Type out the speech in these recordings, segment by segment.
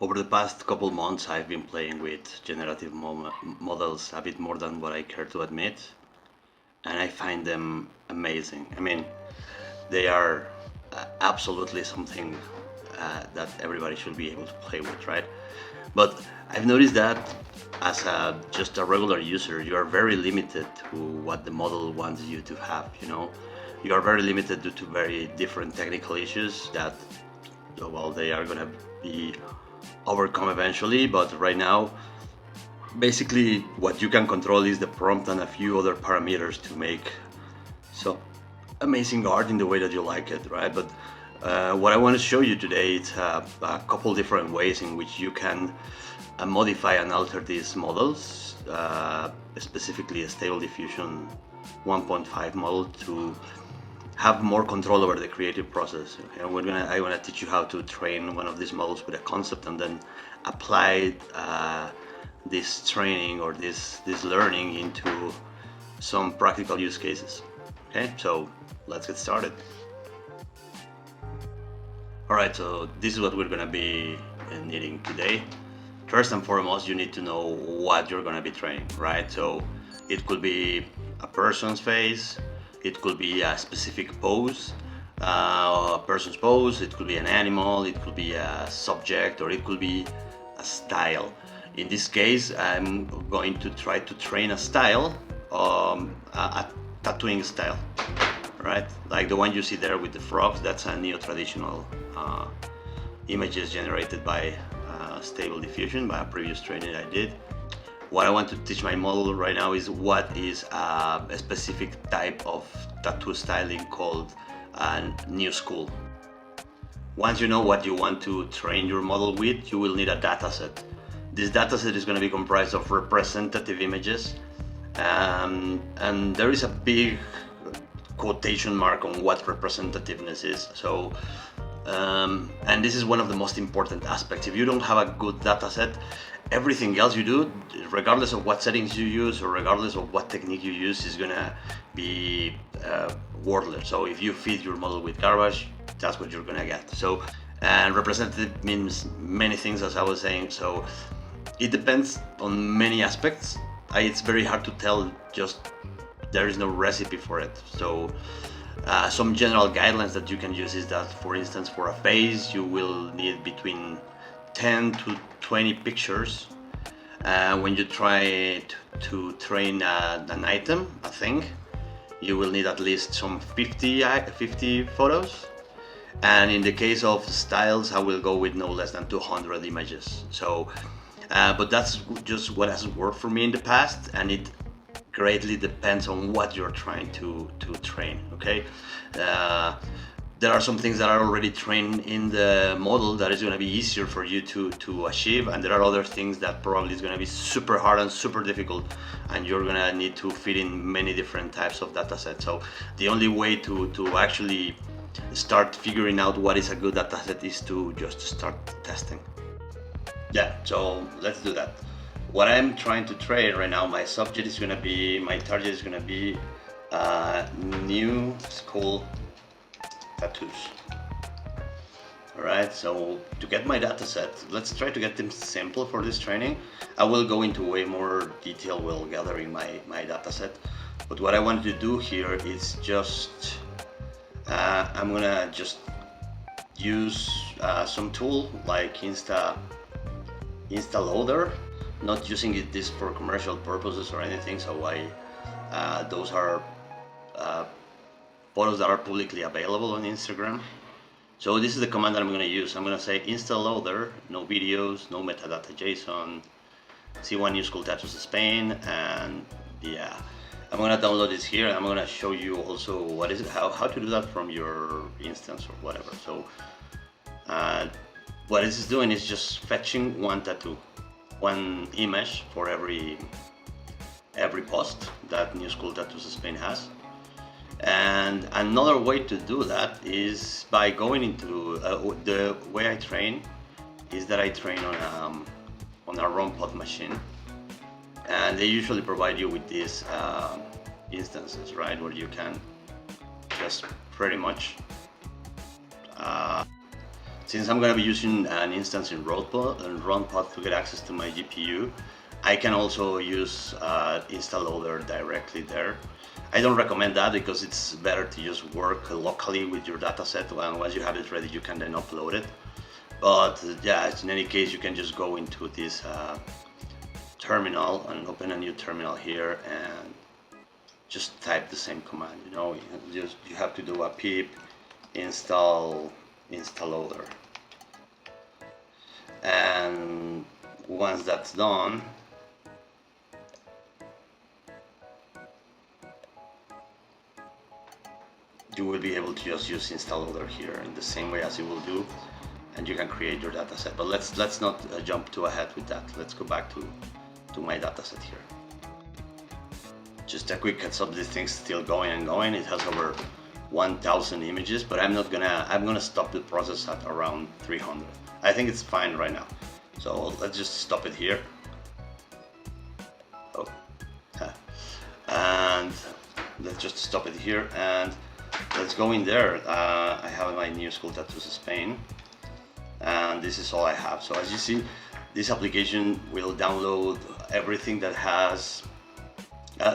Over the past couple months, I've been playing with generative models a bit more than what I care to admit, and I find them amazing. I mean, they are absolutely something that everybody should be able to play with, right? But I've noticed that as just a regular user, you are very limited to what the model wants you to have, you know? You are very limited due to very different technical issues that, well, they are gonna be overcome eventually, but right now, basically what you can control is the prompt and a few other parameters to make so amazing art in the way that you like it, right? But what I want to show you today is a couple different ways in which you can modify and alter these models, specifically a Stable Diffusion 1.5 model, to have more control over the creative process. Okay? I want to teach you how to train one of these models with a concept and then apply this training or this learning into some practical use cases. Okay, so let's get started. Alright, so this is what we're gonna be needing today. First and foremost, you need to know what you're gonna be training, right? So it could be a person's face, it could be a specific pose, a person's pose, it could be an animal, it could be a subject, or it could be a style. In this case, I'm going to try to train a style, a tattooing style, right? Like the one you see there with the frogs, that's a neo-traditional images generated by Stable Diffusion, by a previous training I did. What I want to teach my model right now is what is a specific type of tattoo styling called new school. Once you know what you want to train your model with, you will need a dataset. This dataset is going to be comprised of representative images, and there is a big quotation mark on what representativeness is. So, and this is one of the most important aspects. If you don't have a good dataset, everything else you do, regardless of what settings you use or regardless of what technique you use, is gonna be worthless. So if you feed your model with garbage, that's what you're gonna get. So, and representative means many things, as I was saying. So it depends on many aspects. It's very hard to tell, just there is no recipe for it. So some general guidelines that you can use is that, for instance, for a face, you will need between 10 to 20 pictures. When you try to train an item, a thing, you will need at least some 50 photos. And in the case of styles, I will go with no less than 200 images. So, but that's just what has worked for me in the past, and it greatly depends on what you're trying to train. Okay, there are some things that are already trained in the model that is going to be easier for you to achieve, and there are other things that probably is going to be super hard and super difficult, and you're going to need to fit in many different types of data sets. So the only way to actually start figuring out what is a good data set is to just start testing. Yeah, so let's do that. What I'm trying to train right now, my target is gonna be new school tattoos. Alright, so to get my data set, let's try to get them simple for this training. I will go into way more detail while gathering my data set. But what I want to do here is just, I'm gonna just use some tool like Loader. Not using this for commercial purposes or anything, so those are photos that are publicly available on Instagram. So this is the command that I'm going to use. I'm going to say install loader, no videos, no metadata JSON, C1 New School Tattoos Spain, and yeah, I'm going to download this here, and I'm going to show you also how to do that from your instance or whatever. So what this is doing is just fetching one tattoo, one image for every post that New School Tattoos Spain has. And another way to do that is by going into the way I train is that I train on a ROM-pod machine, and they usually provide you with these instances, right, where you can just pretty much since I'm going to be using an instance in runpod to get access to my GPU, I can also use install loader directly there. I don't recommend that because it's better to just work locally with your dataset, and once you have it ready you can then upload it. But yeah, in any case you can just go into this terminal and open a new terminal here and just type the same command. You know, you have to do a pip install loader, and once that's done, you will be able to just use install loader here in the same way as you will do, and you can create your dataset. But let's not jump too ahead with that. Let's go back to my dataset here. Just a quick heads up, this thing's still going and going. It has over 1,000 images, but I'm gonna stop the process at around 300. I think it's fine right now. So let's just stop it here. Oh, and let's just stop it here and let's go in there. I have my new school tattoos Spain, and this is all I have. So as you see, this application will download everything that has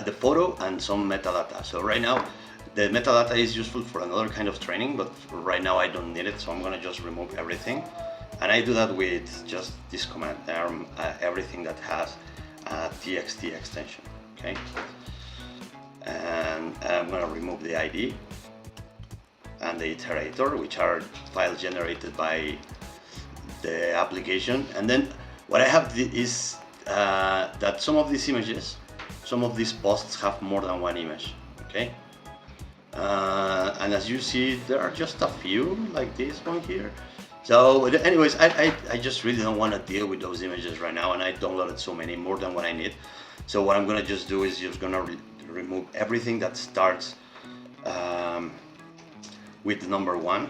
the photo and some metadata. So right now the metadata is useful for another kind of training, but right now I don't need it, so I'm gonna just remove everything. And I do that with just this command, everything that has a txt extension, okay? And I'm gonna remove the ID and the iterator, which are files generated by the application. And then what I have is that some of these images, some of these posts have more than one image, okay? And as you see, there are just a few, like this one here. So anyways, I just really don't want to deal with those images right now, and I downloaded so many, more than what I need. So what I'm gonna just do is just gonna remove everything that starts with the number 1.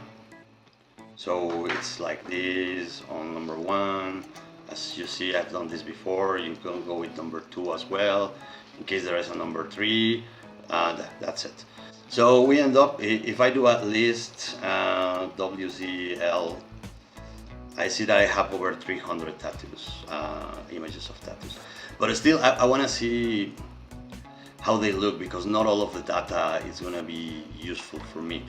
So it's like this on number 1. As you see, I've done this before. You can go with number 2 as well, in case there is a number 3. That's it. So we end up, if I do at least WZL, I see that I have over 300 tattoos, images of tattoos. But still, I want to see how they look, because not all of the data is going to be useful for me.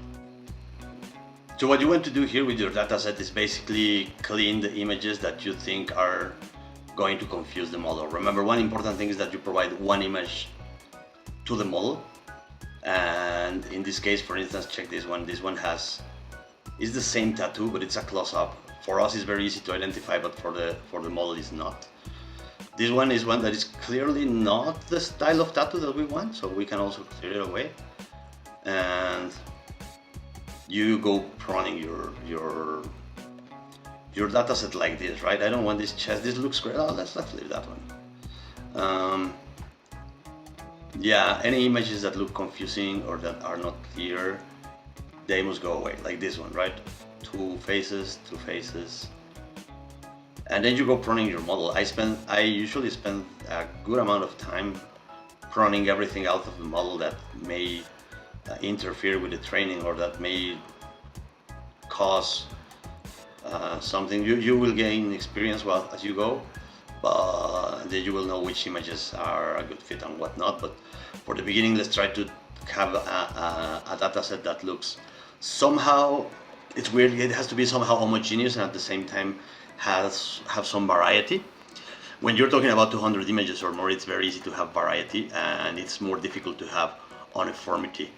So what you want to do here with your dataset is basically clean the images that you think are going to confuse the model. Remember, one important thing is that you provide one image to the model. And in this case, for instance, check this one. This one is the same tattoo, but it's a close-up. For us, it's very easy to identify, but for the model, it's not. This one is one that is clearly not the style of tattoo that we want, so we can also clear it away. And you go pruning your dataset like this, right? I don't want this chest. This looks great. Oh, let's leave that one. Yeah, any images that look confusing or that are not clear, they must go away, like this one, right? Two faces, and then you go pruning your model. I usually spend a good amount of time pruning everything out of the model that may interfere with the training or that may cause something. You will gain experience while as you go, but then you will know which images are a good fit and whatnot. But for the beginning, let's try to have a data set that looks somehow, it's weird, it has to be somehow homogeneous and at the same time have some variety. When you're talking about 200 images or more, it's very easy to have variety, and it's more difficult to have uniformity.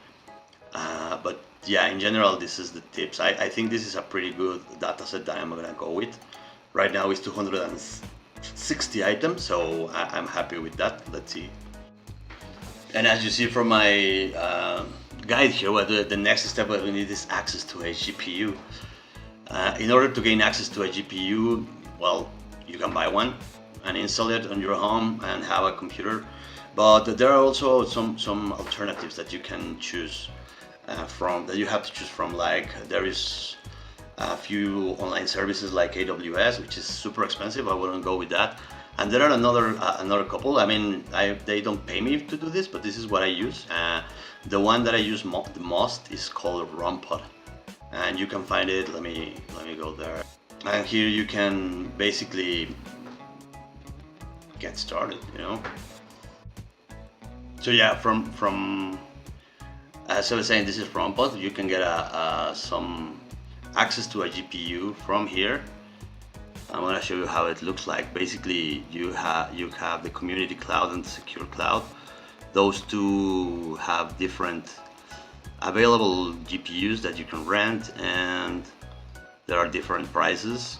But yeah, in general, this is the tips. I think this is a pretty good data set that I'm gonna go with. Right now it's 260 items, so I'm happy with that. Let's see. And as you see from my guide here, the next step that we need is access to a GPU. In order to gain access to a GPU, well, you can buy one and install it on your home and have a computer. But there are also some alternatives that you can choose from, that you have to choose from. Like there is a few online services like AWS, which is super expensive. I wouldn't go with that. And there are another couple. I mean, they don't pay me to do this, but this is what I use. The one that I use the most is called runpod. and you can find it. Let me go there, and here you can basically get started, you know. So yeah, from as I was saying, this is from pod. You can get some access to a GPU from here. I'm gonna show you how it looks like. Basically, you have the community cloud and the secure cloud. Those two have different available GPUs that you can rent, and there are different prices.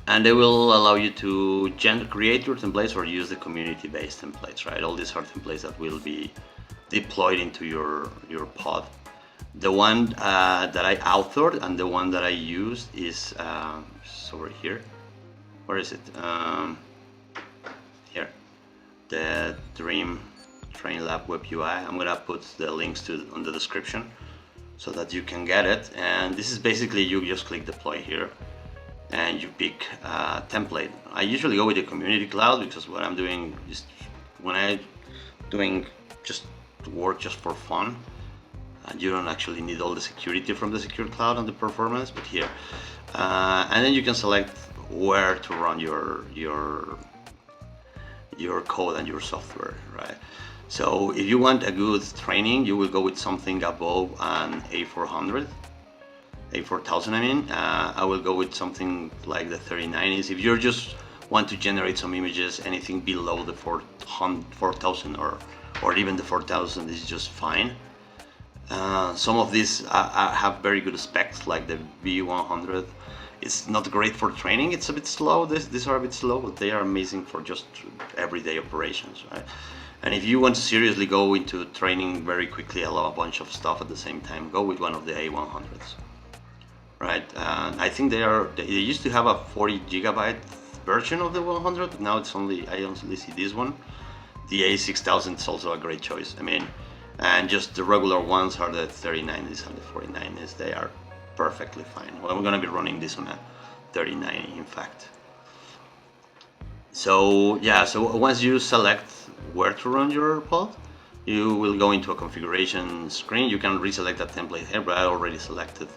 And they will allow you to create your templates or use the community-based templates, right? All these are templates that will be deployed into your pod. The one that I authored and the one that I used is over here. Where is it? Here, the Dream Train Lab WebUI. I'm gonna put the links to on the description so that you can get it. And this is basically, you just click deploy here and you pick a template. I usually go with the community cloud because what I'm doing is, when I'm doing just work just for fun, and you don't actually need all the security from the secure cloud and the performance, but here, and then you can select where to run your code and your software, right? So if you want a good training, you will go with something above an A4000, I mean. I will go with something like the 3090s. If you just want to generate some images, anything below the 4000 or even the 4000 is just fine. Some of these have very good specs, like the V100. It's not great for training, it's a bit slow. These are a bit slow, but they are amazing for just everyday operations, right? And if you want to seriously go into training very quickly, a bunch of stuff at the same time, go with one of the A100s, right? I think they used to have a 40 gigabyte version of the 100, but now I only see this one. The A6000 is also a great choice. I mean, and just the regular ones are the 3090s and the 4090s. They are perfectly fine. Well, we're gonna be running this on a 3090, in fact. So yeah, so once you select where to run your pod, you will go into a configuration screen. You can reselect that template here, but I already selected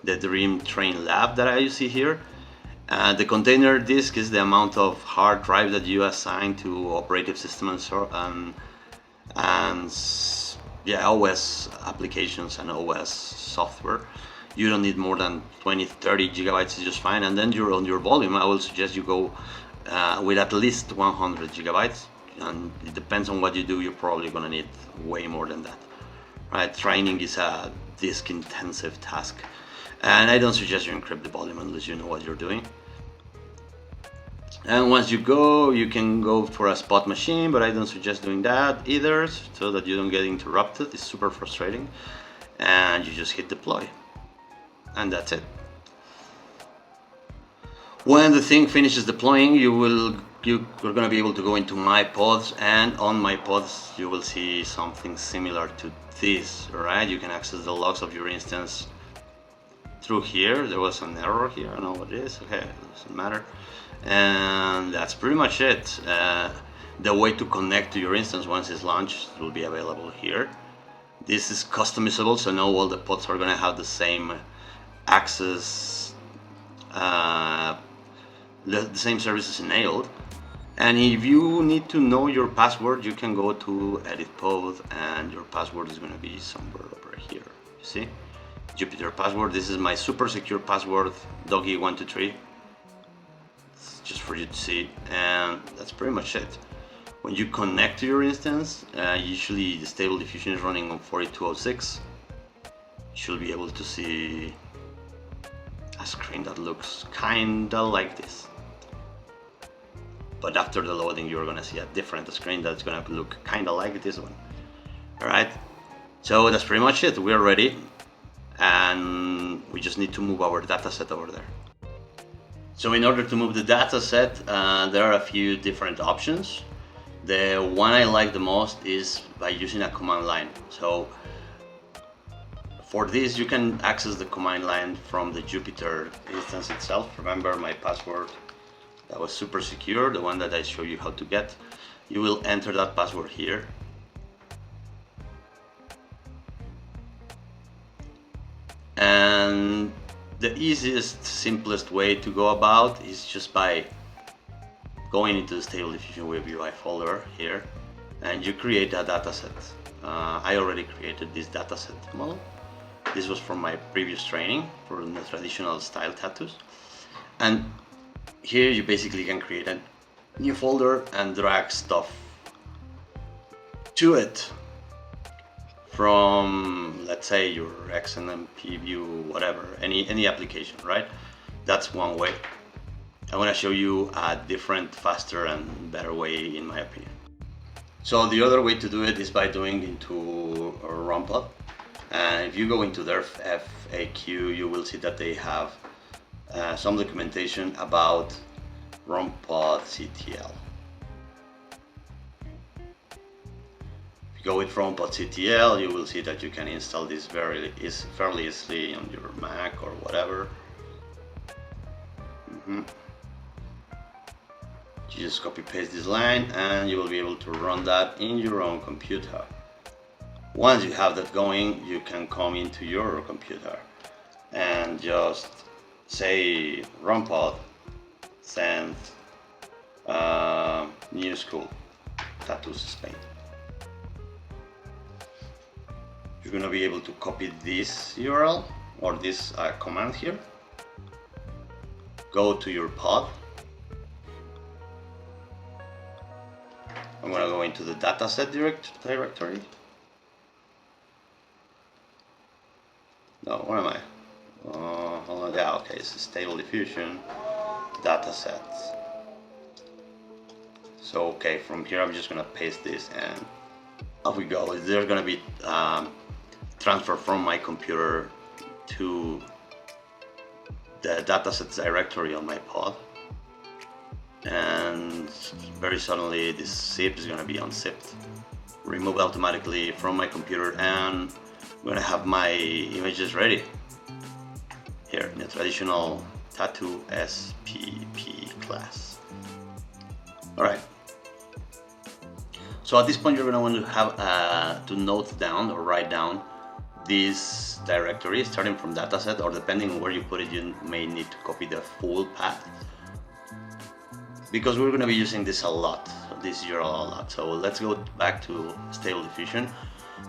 the Dream Train Lab that I see here. The container disk is the amount of hard drive that you assign to operative system and yeah, OS applications and OS software. You don't need more than 20-30 gigabytes is just fine. And then on your volume, I will suggest you go with at least 100 gigabytes. And it depends on what you do, you're probably gonna need way more than that, right? Training is a disk intensive task. And I don't suggest you encrypt the volume unless you know what you're doing. And once you go, you can go for a spot machine, but I don't suggest doing that either, so that you don't get interrupted. It's super frustrating. And you just hit deploy. And that's it. When the thing finishes deploying, you're going to be able to go into my pods, and on my pods you will see something similar to this, right? You can access the logs of your instance through here. There was an error here, I don't know what it is. Okay, it doesn't matter. And that's pretty much it. The way to connect to your instance once it's launched will be available here. This is customizable, so now all the pods are going to have the same access, the same services enabled. And if you need to know your password, you can go to edit pod, and your password is going to be somewhere over here. You see, Jupyter password. This is my super secure password, doggy123. Just for you to see, and that's pretty much it. When you connect to your instance, usually the Stable Diffusion is running on 4206. You should be able to see a screen that looks kinda like this. But after the loading, you're gonna see a different screen that's gonna look kinda like this one. Alright, so that's pretty much it. We're ready, and we just need to move our dataset over there. So in order to move the dataset, there are a few different options. The one I like the most is by using a command line. So for this, you can access the command line from the Jupyter instance itself. Remember my password that was super secure, the one that I show you how to get. You will enter that password here. And the easiest, simplest way to go about is just by going into the Stable Diffusion WebUi folder here, and you create a dataset. I already created this dataset model. This was from my previous training for the traditional style tattoos. And here you basically can create a new folder and drag stuff to it from, let's say, your XNMP view, whatever, any application, right? That's one way. I'm going to show you a different, faster and better way, in my opinion. So the other way to do it is by doing into a ROMpod. And if you go into their FAQ, you will see that they have some documentation about ROMpod CTL. If you go with ROMpod CTL, you will see that you can install this fairly easily on your Mac or whatever. You just copy paste this line and you will be able to run that in your own computer. Once you have that going, you can come into your computer and just say ROMpod send new school tattoos Spain. You're gonna be able to copy this URL or this command here. Go to your pod. I'm gonna go into the dataset directory. No, where am I? Hold on. Yeah, okay, it's Stable Diffusion datasets. So, okay, from here I'm just gonna paste this and off we go. There's gonna be transfer from my computer to the datasets directory on my pod, and very suddenly this zip is gonna be unzipped, removed automatically from my computer, and I'm gonna have my images ready here in the traditional tattoo SPP class. Alright, so at this point you're gonna want to have to note down or write down this directory starting from dataset, or depending on where you put it, you may need to copy the full path, because we're going to be using this a lot, this URL a lot. So let's go back to Stable Diffusion,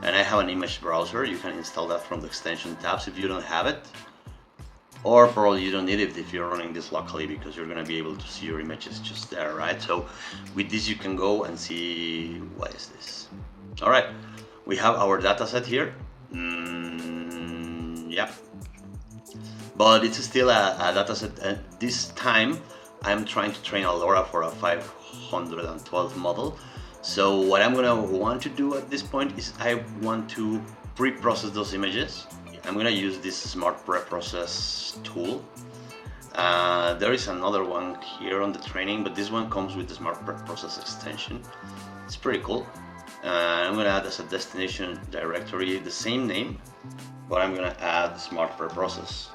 and I have an image browser. You can install that from the extension tabs if you don't have it, or probably you don't need it if you're running this locally, because you're going to be able to see your images just there, right? So with this you can go and see what is this. All right, we have our dataset here. Yeah, but it's still a dataset, and this time I'm trying to train a LoRa for a 512 model. So what I'm gonna want to do at this point is I want to pre-process those images. I'm gonna use this smart pre-process tool. There is another one here on the training, but this one comes with the smart pre-process extension. It's pretty cool. I'm gonna add as a destination directory the same name, but I'm gonna add smart pre-process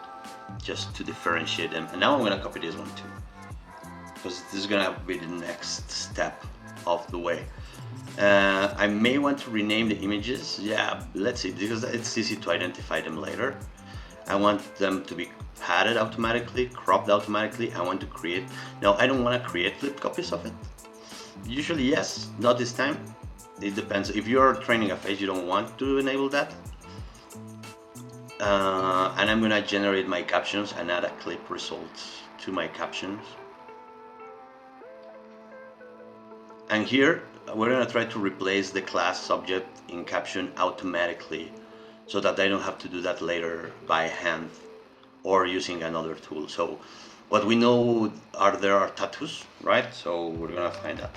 just to differentiate them. And now I'm gonna copy this one too, because this is gonna be the next step of the way. I may want to rename the images. Yeah, let's see, because it's easy to identify them later. I want them to be padded automatically, cropped automatically. I want to create, no, I don't want to create flipped copies of it. Usually yes, not this time. It depends. If you're training a face, you don't want to enable that. And I'm gonna generate my captions and add a clip result to my captions. And here we're gonna try to replace the class subject in caption automatically, so that I don't have to do that later by hand or using another tool. So what we know there are tattoos, right? So we're gonna find a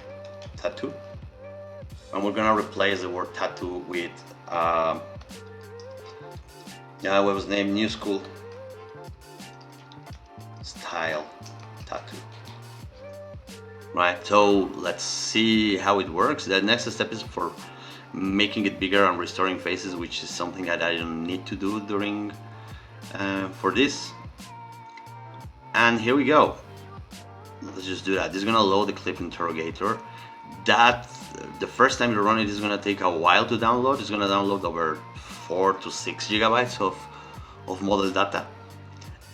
tattoo, and we're gonna replace the word tattoo with what was named new school style tattoo, right? So let's see how it works. The next step is for making it bigger and restoring faces, which is something that I don't need to do during for this. And here we go. Let's just do that. This is gonna load the clip interrogator. That the first time you run it is gonna take a while to download. It's gonna download over 4 to 6 gigabytes of model data,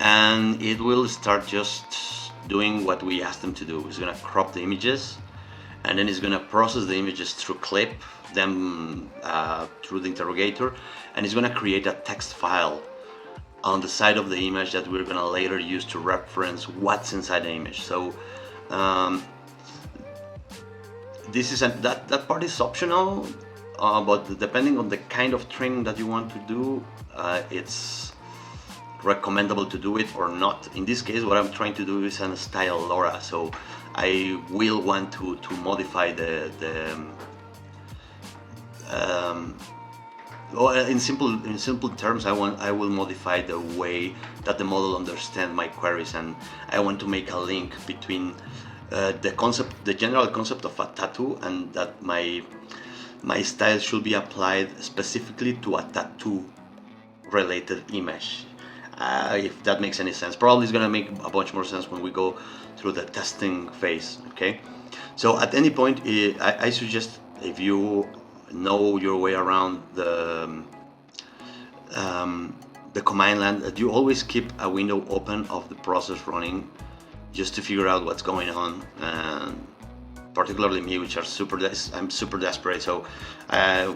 and it will start just doing what we asked them to do. It's gonna crop the images, and then it's gonna process the images through clip them through the interrogator, and it's gonna create a text file on the side of the image that we're gonna later use to reference what's inside the image. So this is that part is optional, but depending on the kind of training that you want to do, it's recommendable to do it or not. In this case, what I'm trying to do is an style LoRa, so I will want to modify in simple terms, I will modify the way that the model understands my queries, and I want to make a link between the general concept of a tattoo, and that my style should be applied specifically to a tattoo related image. If that makes any sense. Probably it's gonna make a bunch more sense when we go through the testing phase. Okay, so at any point, I suggest, if you know your way around the command line, that you always keep a window open of the process running, just to figure out what's going on. And particularly me, which are I'm super desperate, so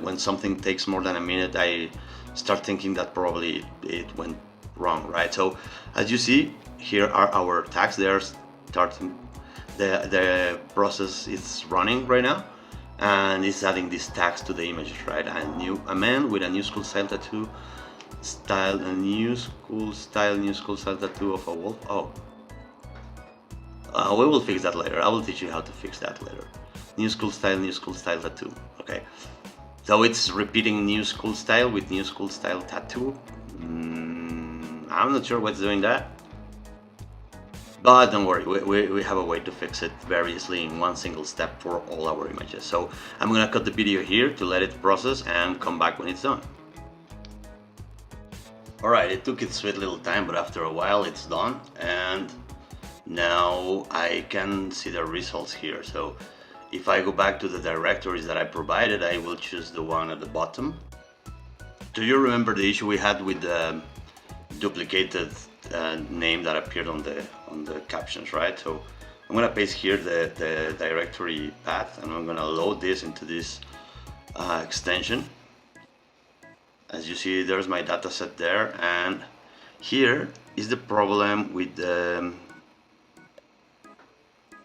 when something takes more than a minute, I start thinking that probably it went wrong, right? So as you see, here are our tags. They're starting, the process is running right now, and it's adding these tags to the images, right? A man with a new school style tattoo, a new school style tattoo of a wolf. Oh, we will fix that later. I will teach you how to fix that later. New school style tattoo. Okay, so it's repeating new school style with new school style tattoo. I'm not sure what's doing that, but don't worry, we have a way to fix it very easily in one single step for all our images. So I'm gonna cut the video here to let it process and come back when it's done. Alright, it took its sweet little time, but after a while it's done, and now I can see the results here. So if I go back to the directories that I provided, I will choose the one at the bottom. Do you remember the issue we had with the duplicated name that appeared on the captions, right? So I'm gonna paste here the directory path, and I'm gonna load this into this extension. As you see, there's my data set there, and here is the problem with the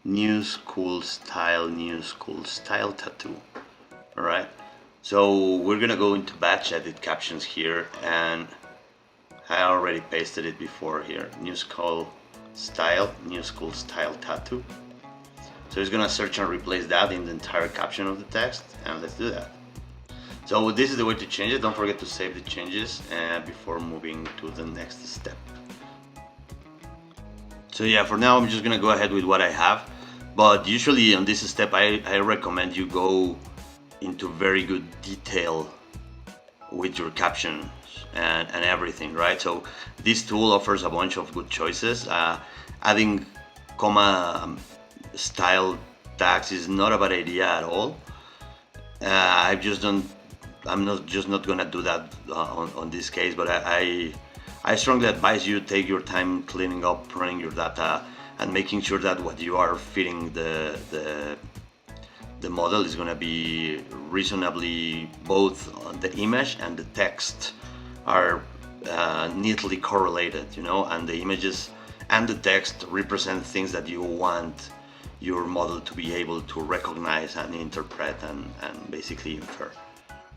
new school style tattoo. All right, so we're gonna go into batch edit captions here, and I already pasted it before here. New school style tattoo. So it's gonna search and replace that in the entire caption of the text, and let's do that. So this is the way to change it. Don't forget to save the changes before moving to the next step. So yeah, for now I'm just gonna go ahead with what I have, but usually on this step I recommend you go into very good detail with your captions and everything, right? So this tool offers a bunch of good choices. Adding comma style tags is not a bad idea at all. I'm not gonna do that on this case, but I strongly advise you take your time cleaning up, running your data, and making sure that what you are feeding the model is gonna be reasonably, both on the image and the text are neatly correlated, you know, and the images and the text represent things that you want your model to be able to recognize and interpret and basically infer,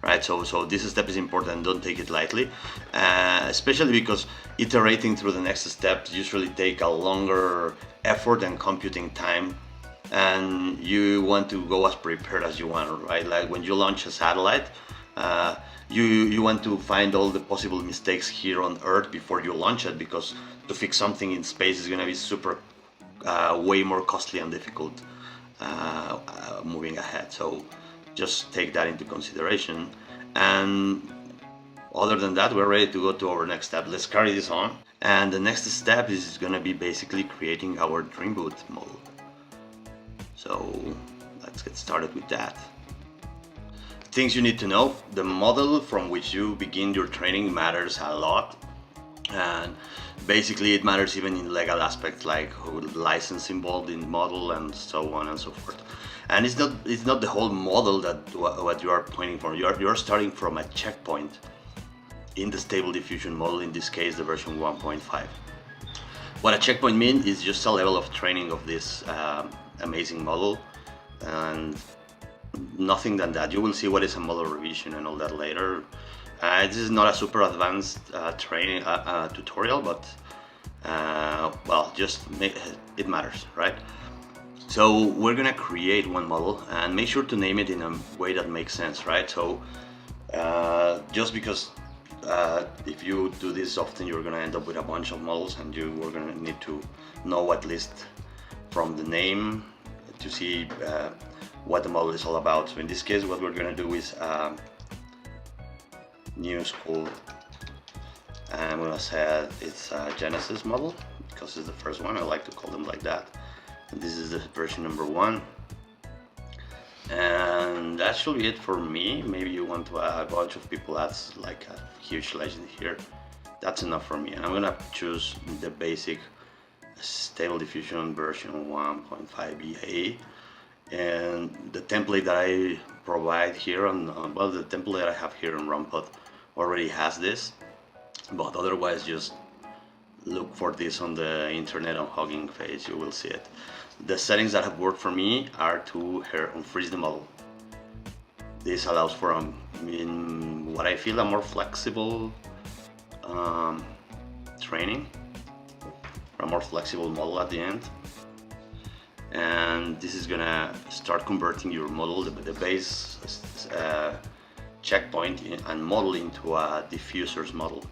right? So this step is important. Don't take it lightly, especially because iterating through the next steps usually take a longer effort and computing time, and you want to go as prepared as you want, right? Like when you launch a satellite, you want to find all the possible mistakes here on Earth before you launch it, because to fix something in space is going to be super way more costly and difficult moving ahead. So just take that into consideration, and other than that, we're ready to go to our next step. Let's carry this on, and the next step is going to be basically creating our Dreamboot model. So let's get started with that. Things you need to know: the model from which you begin your training matters a lot. And basically it matters even in legal aspects like license involved in model and so on and so forth. And it's not the whole model that what you are pointing for. You're starting from a checkpoint in the Stable Diffusion model, in this case the version 1.5. What a checkpoint means is just a level of training of this amazing model, and nothing than that. You will see what is a model revision and all that later. This is not a super advanced training tutorial, but well, it matters, right? So we're gonna create one model and make sure to name it in a way that makes sense, right? So just because if you do this often, you're gonna end up with a bunch of models, and you are gonna need to know at least from the name to see what the model is all about. So in this case, what we're gonna do is new school, and I'm gonna say it's a Genesis model because it's the first one. I like to call them like that. And this is the version number 1. And that should be it for me. Maybe you want to add a bunch of people, that's like a huge legend here. That's enough for me. And I'm gonna choose the basic Stable Diffusion version 1.5 BA. And the template that I provide here well, the template that I have here on RunPod already has this, but otherwise just look for this on the internet on Hugging Face, you will see it. The settings that have worked for me are to unfreeze the model. This allows for in what I feel a more flexible training, a more flexible model at the end. And this is gonna start converting your model, the base checkpoint and model, into a diffusers model.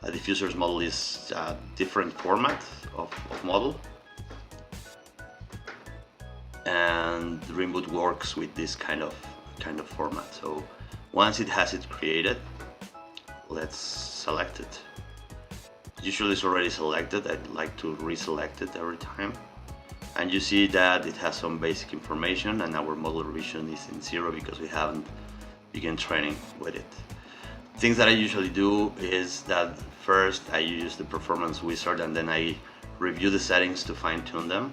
A diffusers model is a different format of model, and Dreamboot works with this kind of format. So once it has it created, let's select it. Usually it's already selected. I'd like to reselect it every time. And you see that it has some basic information, and our model revision is in 0 because we haven't begun training with it. Things that I usually do is that first I use the performance wizard, and then I review the settings to fine-tune them.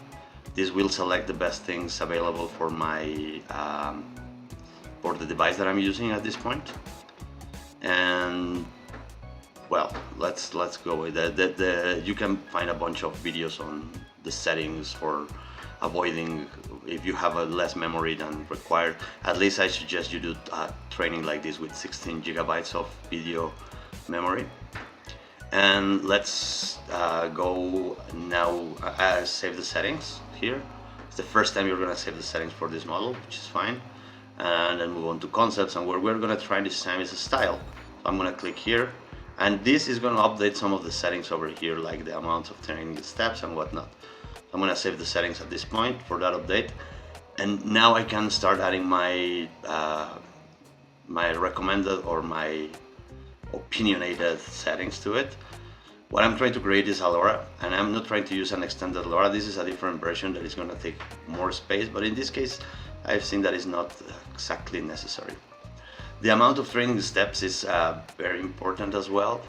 This will select the best things available for my for the device that I'm using at this point. And well, let's go with that. You can find a bunch of videos on the settings for avoiding, if you have less memory than required. At least I suggest you do training like this with 16 gigabytes of video memory. And let's go now, save the settings here. It's the first time you're gonna save the settings for this model, which is fine. And then move on to concepts, and what we're gonna try this time is a style. So I'm gonna click here, and this is gonna update some of the settings over here, like the amount of training steps and whatnot. I'm gonna save the settings at this point for that update, and now I can start adding my my recommended or my opinionated settings to it. What I'm trying to create is a LoRa, and I'm not trying to use an extended LoRa. This is a different version that is gonna take more space, but in this case I've seen that is not exactly necessary. The amount of training steps is very important as well.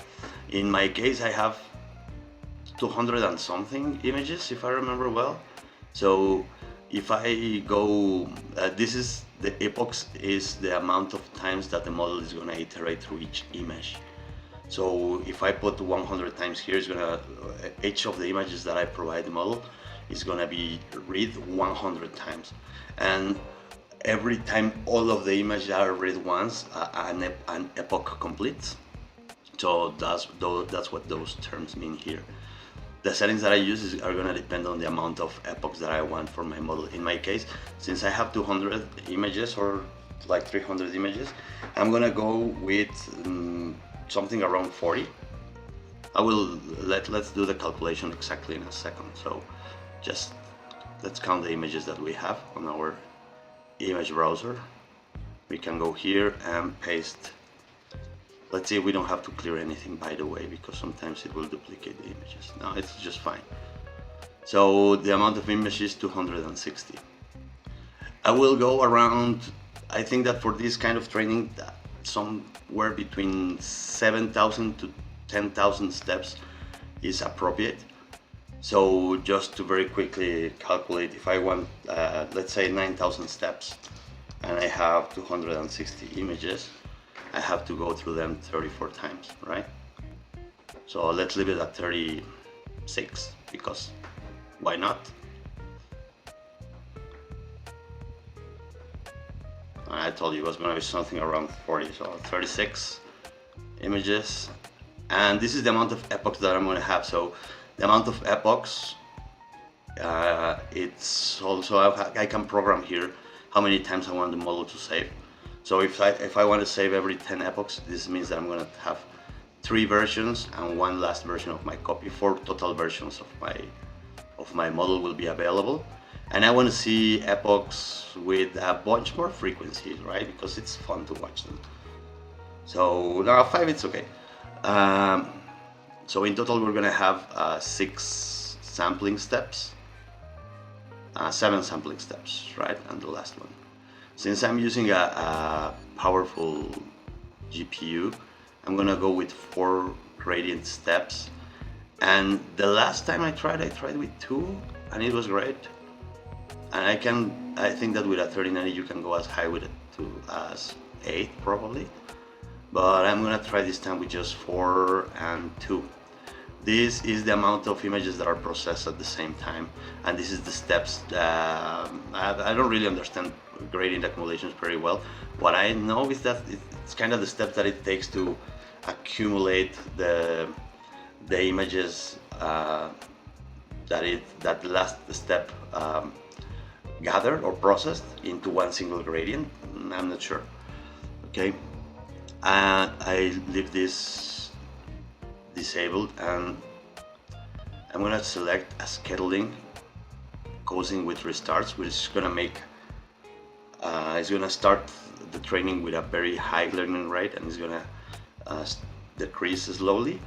In my case, I have 200 and something images, if I remember well. So if I go, this is the epochs, is the amount of times that the model is going to iterate through each image. So if I put 100 times here, it's gonna, each of the images that I provide the model is gonna be read 100 times. And every time all of the images are read once, an epoch completes. So that's what those terms mean here. The settings that I use are going to depend on the amount of epochs that I want for my model. In my case, since I have 200 images or like 300 images, I'm going to go with something around 40. I will let's do the calculation exactly in a second. So just let's count the images that we have on our image browser. We can go here and paste. Let's see, we don't have to clear anything, by the way, because sometimes it will duplicate the images. No, it's just fine. So the amount of images is 260. I will go around, I think that for this kind of training, somewhere between 7,000 to 10,000 steps is appropriate. So just to very quickly calculate, if I want, let's say 9,000 steps, and I have 260 images, I have to go through them 34 times, right? So let's leave it at 36, because why not? I told you it was going to be something around 40, so 36 images. And this is the amount of epochs that I'm going to have. So the amount of epochs, it's also, I can program here how many times I want the model to save. So if I want to save every 10 epochs, this means that I'm going to have 3 versions and 1 last version of my copy. 4 total versions of my model will be available. And I want to see epochs with a bunch more frequencies, right? Because it's fun to watch them. So now 5, it's okay. So in total, we're gonna have 6 sampling steps, 7 sampling steps, right? And the last one. Since I'm using a powerful GPU, I'm gonna go with 4 gradient steps. And the last time I tried with 2, and it was great. And I think that with a 3090 you can go as high with it as 8 probably. But I'm gonna try this time with just 4 and 2. This is the amount of images that are processed at the same time, and this is the steps. I don't really understand gradient accumulations very well. What I know is that it's kind of the steps that it takes to accumulate the images that the last step gathered or processed into one single gradient. I'm not sure. Okay, I leave this disabled, and I'm gonna select a scheduling causing with restarts, which is gonna make it's gonna start the training with a very high learning rate, and it's gonna decrease slowly,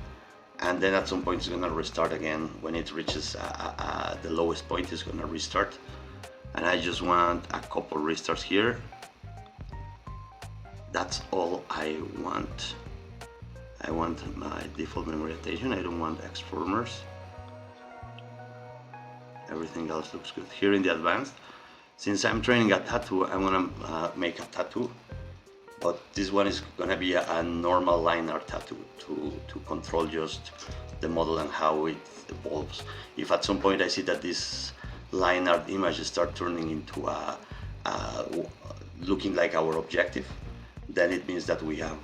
and then at some point it's gonna restart again. When it reaches the lowest point, it's gonna restart. And I just want a couple restarts here. That's all I want. I want my default memory attention. I don't want exformers. Everything else looks good. Here in the advanced, since I'm training a tattoo, I'm gonna make a tattoo. But this one is gonna be a normal line art tattoo to control just the model and how it evolves. If at some point I see that this line art images start turning into looking like our objective, then it means that we have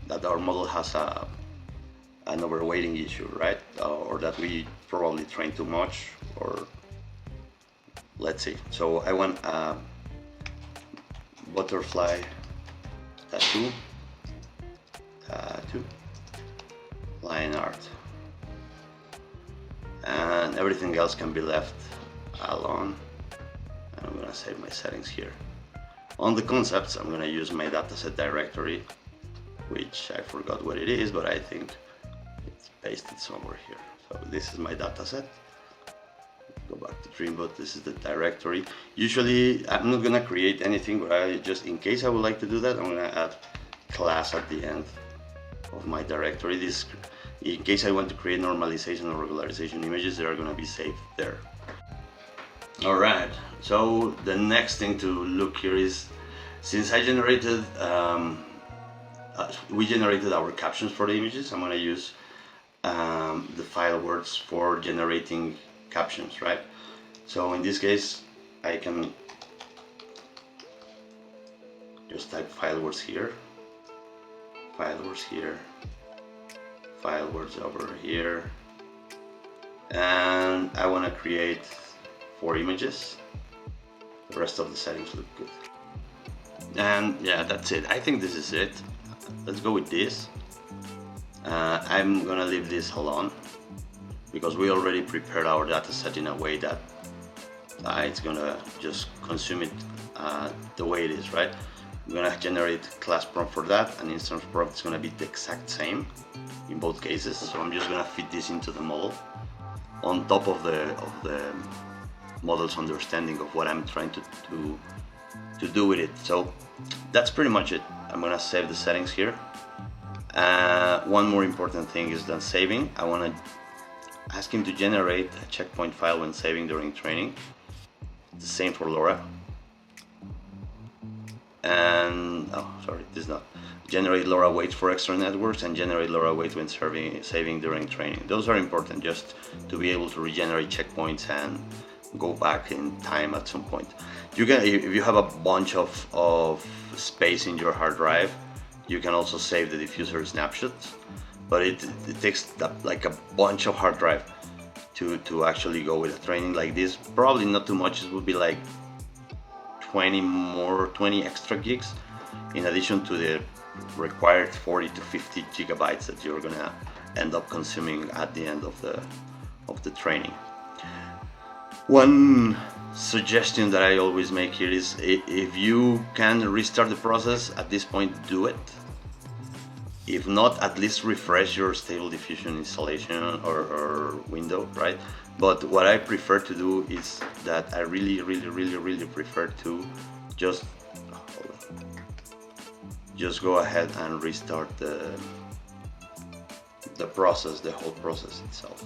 that our model has an overweighting issue, right? Or that we probably train too much, or let's see. So I want a butterfly tattoo, line art, and everything else can be left alone. And I'm gonna save my settings here. On the concepts, I'm gonna use my dataset directory, which I forgot what it is, but I think it's pasted somewhere here. So this is my dataset. Go back to Dreamboot. This is the directory. Usually I'm not gonna create anything, but I just, in case I would like to do that, I'm gonna add class at the end of my directory. This, in case I want to create normalization or regularization images, they are gonna be saved there. All right, so the next thing to look here is, since I generated, we generated our captions for the images, I'm gonna use the file words for generating captions, right? So in this case, I can just type file words here, file words here, file words over here, and I want to create 4 images. The rest of the settings look good. And yeah, that's it. I think this is it. Let's go with this. I'm gonna leave this alone because we already prepared our data set in a way that it's gonna just consume it the way it is, right? I'm gonna generate class prompt for that, and instance prompt is gonna be the exact same in both cases. So I'm just gonna fit this into the model on top of the model's understanding of what I'm trying to do with it. So that's pretty much it. I'm gonna save the settings here, One more important thing is that saving. I want to ask him to generate a checkpoint file when saving during training. The same for LoRa. And this is not. Generate LoRa weights for extra networks and generate LoRa weights when saving during training. Those are important just to be able to regenerate checkpoints and go back in time at some point. You can, if you have a bunch of space in your hard drive, you can also save the diffuser snapshots, but it takes like a bunch of hard drive to actually go with a training like this. Probably not too much. It would be like 20 extra gigs in addition to the required 40 to 50 gigabytes that you're gonna end up consuming at the end of the training. One suggestion that I always make here is, if you can restart the process at this point, do it. If not, at least refresh your Stable Diffusion installation or window, right? But what I prefer to do is that I really prefer to just go ahead and restart the process, the whole process itself.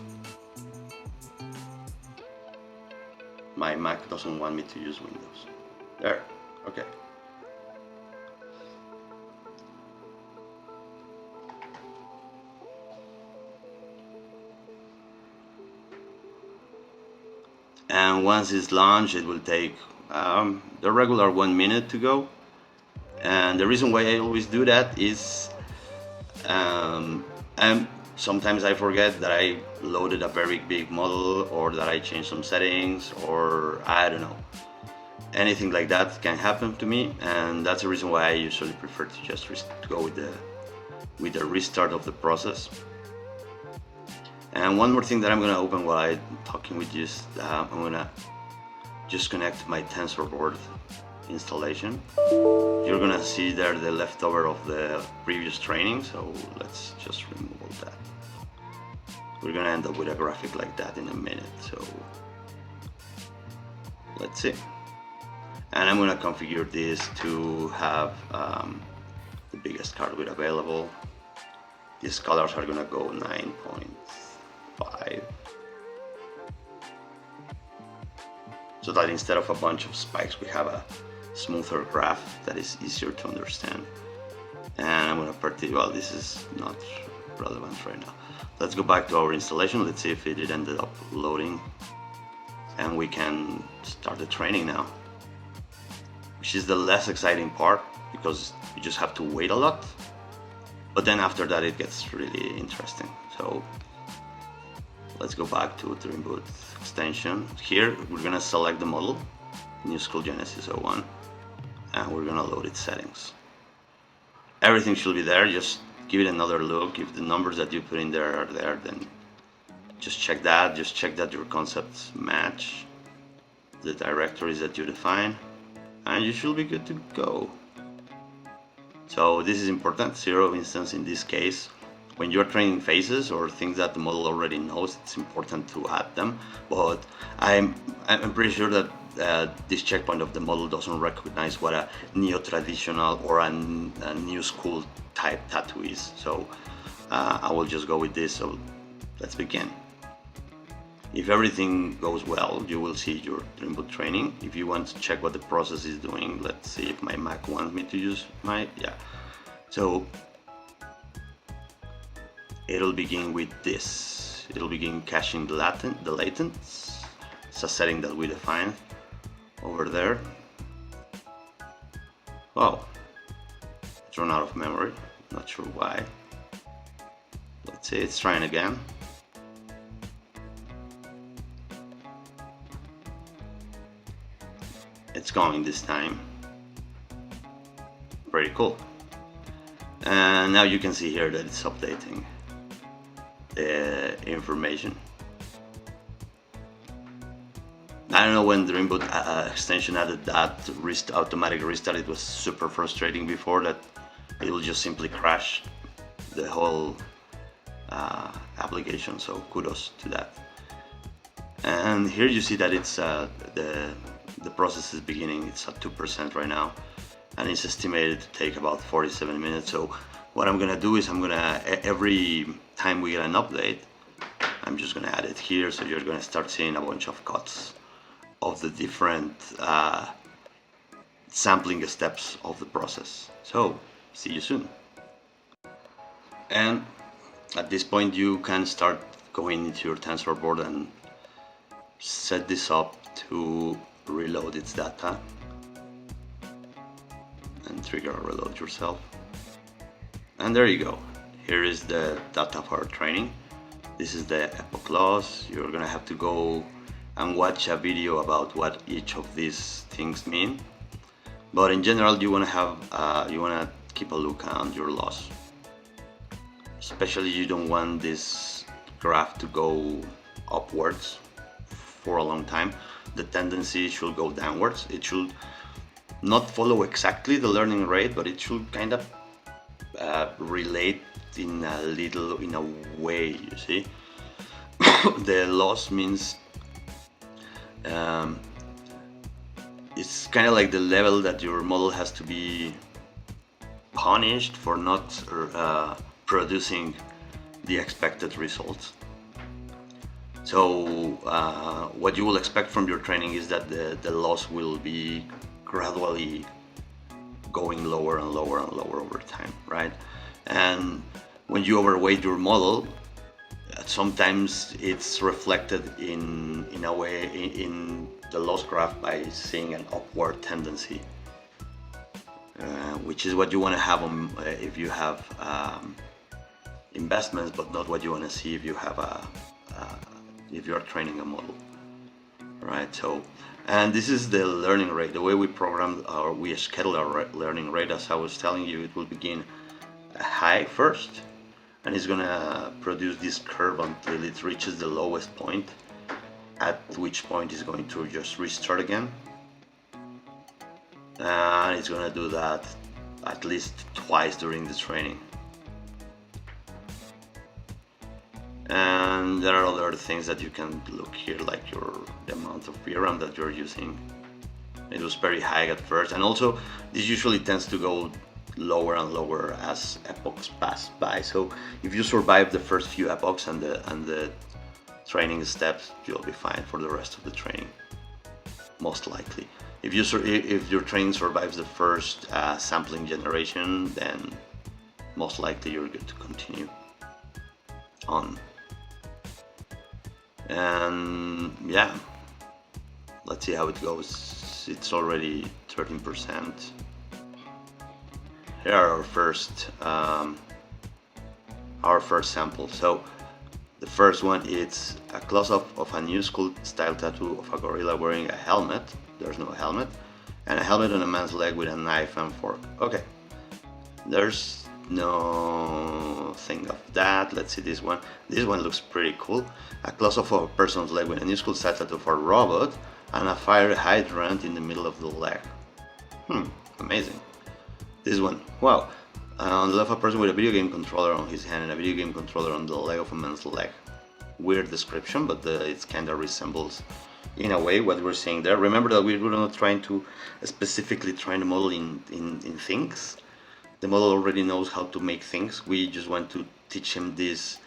My Mac doesn't want me to use Windows. There, okay. And once it's launched, it will take the regular 1 minute to go. And the reason why I always do that is, and sometimes I forget that I loaded a very big model, or that I changed some settings, or I don't know. Anything like that can happen to me, and that's the reason why I usually prefer to just go with the restart of the process. And one more thing that I'm gonna open while I'm talking with you is I'm gonna just connect my TensorBoard installation. You're gonna see there the leftover of the previous training, so let's just remove all that. We're gonna end up with a graphic like that in a minute, so let's see. And I'm gonna configure this to have the biggest card width available. These colors are gonna go 9.5, so that instead of a bunch of spikes, we have a smoother graph that is easier to understand. And I'm gonna well, this is not relevant right now. Let's go back to our installation. Let's see if it ended up loading, and we can start the training now, which is the less exciting part because you just have to wait a lot. But then after that, it gets really interesting. So let's go back to Dreamboot extension. Here, we're gonna select the model, New School Genesis 01, and we're gonna load its settings. Everything should be there. Just give it another look. If the numbers that you put in there are there, then just check that. Just check that your concepts match the directories that you define, and you should be good to go. So this is important, 0 instance in this case. When you're training phases or things that the model already knows, it's important to add them. But I'm pretty sure that this checkpoint of the model doesn't recognize what a neo-traditional or a new school type tattoo is. So I will just go with this. So let's begin. If everything goes well, you will see your Dreamboot training. If you want to check what the process is doing, let's see if my Mac wants me to use yeah. So it'll begin with this. It'll begin caching the latents. It's a setting that we defined over there. Wow, it's run out of memory. Not sure why. Let's see, it's trying again. It's going this time. Pretty cool. And now you can see here that it's updating the information. I don't know when Dreamboot extension added that automatic restart. It was super frustrating before that it will just simply crash the whole application, so kudos to that. And here you see that it's the process is beginning. It's at 2% right now, and it's estimated to take about 47 minutes. So what I'm gonna do is every time we get an update, I'm just gonna add it here, so you're gonna start seeing a bunch of cuts of the different sampling steps of the process. So see you soon. And at this point you can start going into your tensor board and set this up to reload its data and trigger a reload yourself. And there you go. Here is the data for our training. This is the epoch loss. You're gonna have to go and watch a video about what each of these things mean. But in general, you wanna keep a look on your loss. Especially you don't want this graph to go upwards for a long time. The tendency should go downwards. It should not follow exactly the learning rate, but it should kind of relate in a way, you see. The loss means it's kind of like the level that your model has to be punished for not producing the expected results. So what you will expect from your training is that the loss will be gradually going lower and lower and lower over time, right? And when you overweight your model, sometimes it's reflected in a way in the loss graph by seeing an upward tendency, which is what you want to have if you have investments, but not what you want to see if you have if you are training a model, right? So, and this is the learning rate. The way we program or we schedule our learning rate, as I was telling you, it will begin high first, and it's gonna produce this curve until it reaches the lowest point, at which point it's going to just restart again, and it's gonna do that at least twice during the training. And there are other things that you can look here, like the amount of VRAM that you're using. It was very high at first, and also this usually tends to go lower and lower as epochs pass by. So if you survive the first few epochs and the training steps, you'll be fine for the rest of the training, most likely. If your training survives the first sampling generation, then most likely you're good to continue on. And yeah, let's see how it goes. It's already 13%. Here are our first sample. So the first one is a close-up of a new school style tattoo of a gorilla wearing a helmet. There's no helmet, and a helmet on a man's leg with a knife and fork. Okay, there's no thing of that. Let's see this one. This one looks pretty cool. A close-up of a person's leg with a new school style tattoo of a robot and a fire hydrant in the middle of the leg. Amazing. This one, wow. On the left, a person with a video game controller on his hand and a video game controller on the leg of a man's leg. Weird description, but it kind of resembles in a way what we're seeing there. Remember that we're not trying to specifically train the model in things. The model already knows how to make things. We just want to teach him this,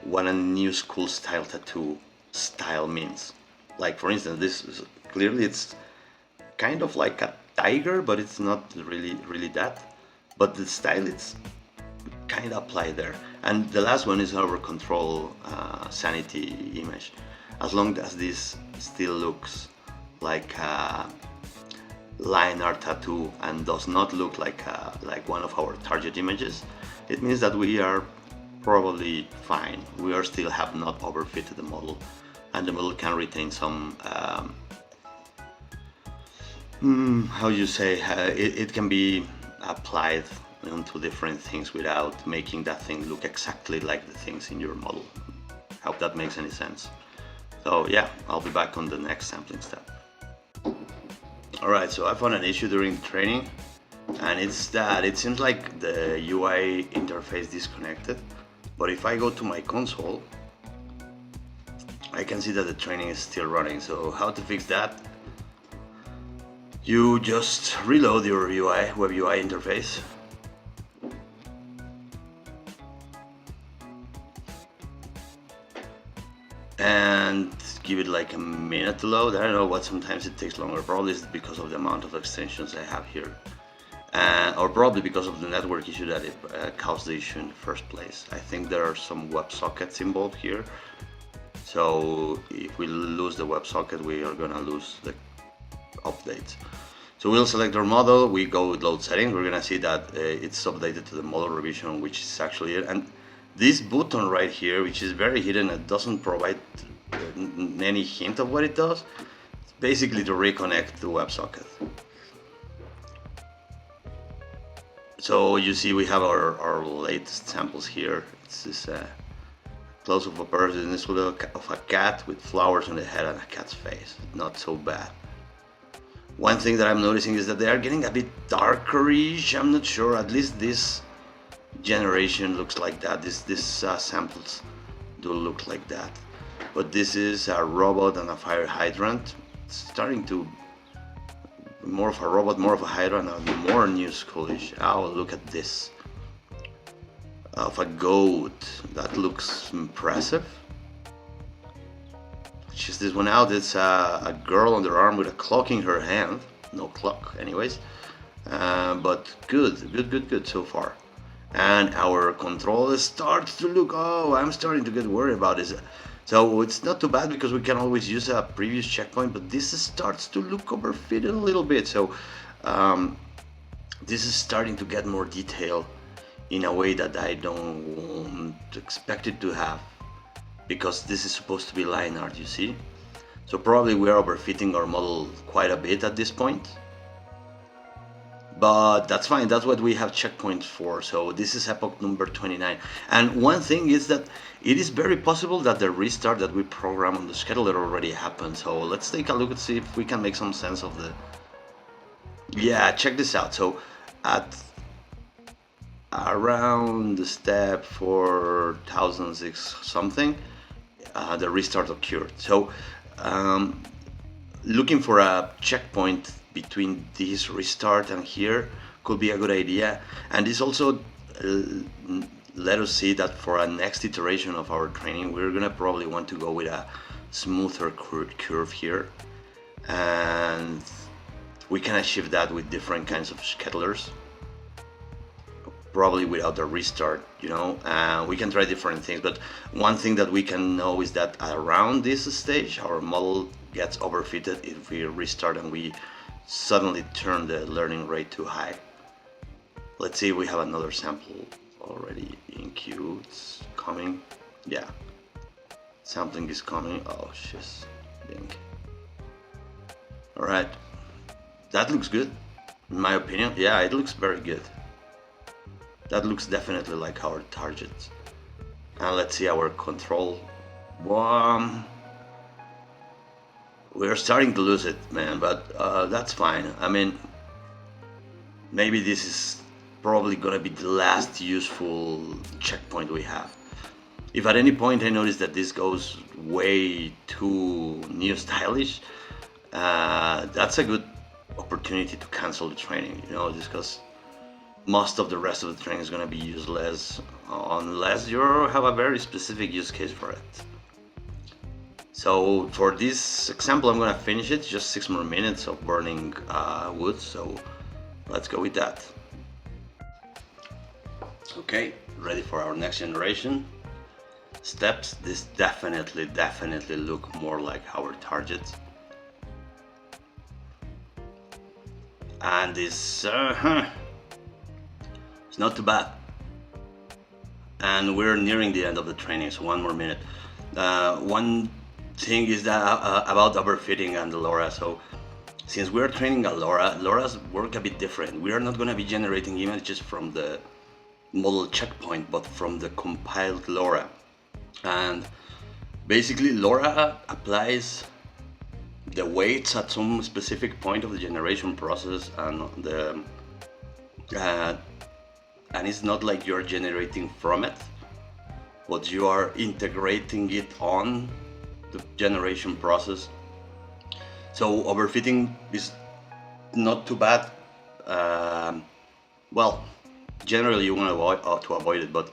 what a new school style tattoo style means. Like, for instance, this is, clearly it's kind of like a tiger, but it's not really that. But the style, it's kind of applied there. And the last one is our control sanity image. As long as this still looks like a line art tattoo and does not look like one of our target images, it means that we are probably fine. We are still have not overfitted the model, and the model can retain some how you say, it can be applied onto different things without making that thing look exactly like the things in your model. Hope that makes any sense. So yeah, I'll be back on the next sampling step. Alright, so I found an issue during the training, and it's that it seems like the UI interface disconnected, but if I go to my console, I can see that the training is still running. So how to fix that? You just reload your WebUI interface, and give it like a minute to load. I don't know what, sometimes it takes longer. Probably it's because of the amount of extensions I have here, or probably because of the network issue that it caused the issue in the first place. I think there are some WebSockets involved here, so if we lose the WebSocket, we are gonna lose the updates. So we'll select our model, we go with load settings, we're gonna see that it's updated to the model revision, which is actually it. And this button right here, which is very hidden and doesn't provide any hint of what it does, it's basically to reconnect the WebSocket. So you see we have our latest samples here. It's this close of a person, this look of a cat with flowers on the head and a cat's face. Not so bad. One thing that I'm noticing is that they are getting a bit darker-ish. I'm not sure, at least this generation looks like that. These samples do look like that. But this is a robot and a fire hydrant. It's starting to be more of a robot, more of a hydrant, and more new schoolish. Oh, look at this. Of a goat. That looks impressive. Check this one out. It's a girl on their arm with a clock in her hand. No clock, anyways. But good so far. And our controller starts to look. Oh, I'm starting to get worried about this. So it's not too bad because we can always use a previous checkpoint. But this starts to look overfitted a little bit. So this is starting to get more detail in a way that I don't expect it to have, because this is supposed to be line art, you see. So probably we are overfitting our model quite a bit at this point, but that's fine. That's what we have checkpoints for. So this is epoch number 29. And one thing is that it is very possible that the restart that we program on the scheduler already happened. So let's take a look and see if we can make some sense of the... Yeah, check this out. So at around the step 4006 something, the restart occurred. So looking for a checkpoint between this restart and here could be a good idea. And this also let us see that for a next iteration of our training, we're gonna probably want to go with a smoother curve here, and we can achieve that with different kinds of schedulers, probably without a restart, you know. We can try different things, but one thing that we can know is that around this stage our model gets overfitted if we restart and we suddenly turn the learning rate too high. Let's see, we have another sample already in queue. It's coming. Yeah, sampling is coming. Oh shiz, ding. All right, that looks good in my opinion. Yeah, it looks very good. That looks definitely like our target. And let's see our control. We're starting to lose it, man, but that's fine. I mean, maybe this is probably gonna be the last useful checkpoint we have. If at any point I notice that this goes way too new stylish, that's a good opportunity to cancel the training, you know, just because most of the rest of the training is going to be useless unless you have a very specific use case for it. So for this example, I'm going to finish it, just 6 more minutes of burning wood, so let's go with that. Okay, ready for our next generation steps. This definitely look more like our target. And this it's not too bad. And we're nearing the end of the training, so 1 more minute. One thing is that about overfitting and the LoRa. So since we're training a LoRa's work a bit different. We are not going to be generating images from the model checkpoint, but from the compiled LoRa. And basically LoRa applies the weights at some specific point of the generation process, and it's not like you're generating from it, but you are integrating it on the generation process. So overfitting is not too bad. Well, generally you want to avoid it, but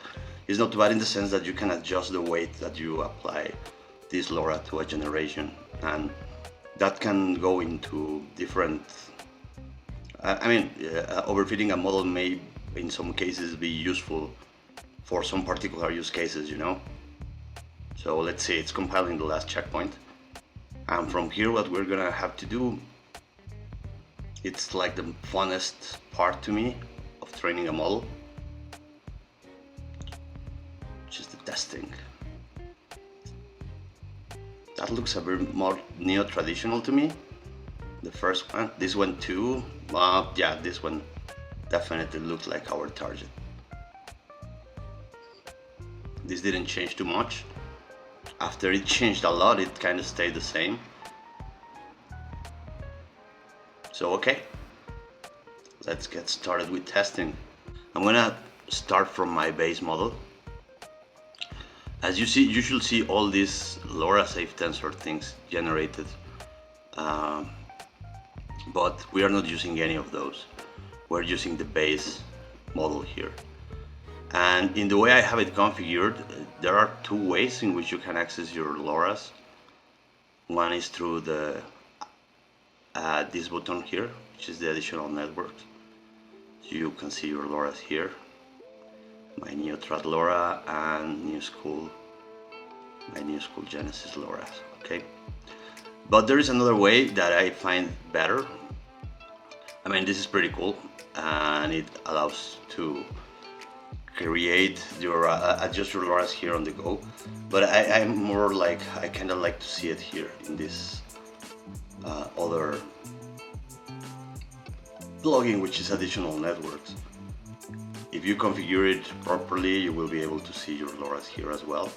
it's not too bad in the sense that you can adjust the weight that you apply this LoRa to a generation, and that can go into different. Overfitting a model may, in some cases, be useful for some particular use cases, you know. So let's say it's compiling the last checkpoint, and from here, what we're gonna have to do, it's like the funnest part to me of training a model, which is the testing. That looks a bit more neo-traditional to me. The first one, this one too. Yeah, this one definitely looks like our target. This didn't change too much. After it changed a lot, it kind of stayed the same. So okay, let's get started with testing. I'm gonna start from my base model. As you see, you should see all these LoRa safe tensor things generated, but we are not using any of those. We're using the base model here. And in the way I have it configured, there are two ways in which you can access your LoRa's. One is through the this button here, which is the additional networks. You can see your LoRa's here. My NeoTrad LoRa and my new school Genesis LoRa, okay? But there is another way that I find better. I mean, this is pretty cool, and it allows to create your, adjust your LoRa's here on the go. But I'm more like, I kind of like to see it here in this other plugin, which is additional networks. If you configure it properly, you will be able to see your LoRa's here as well.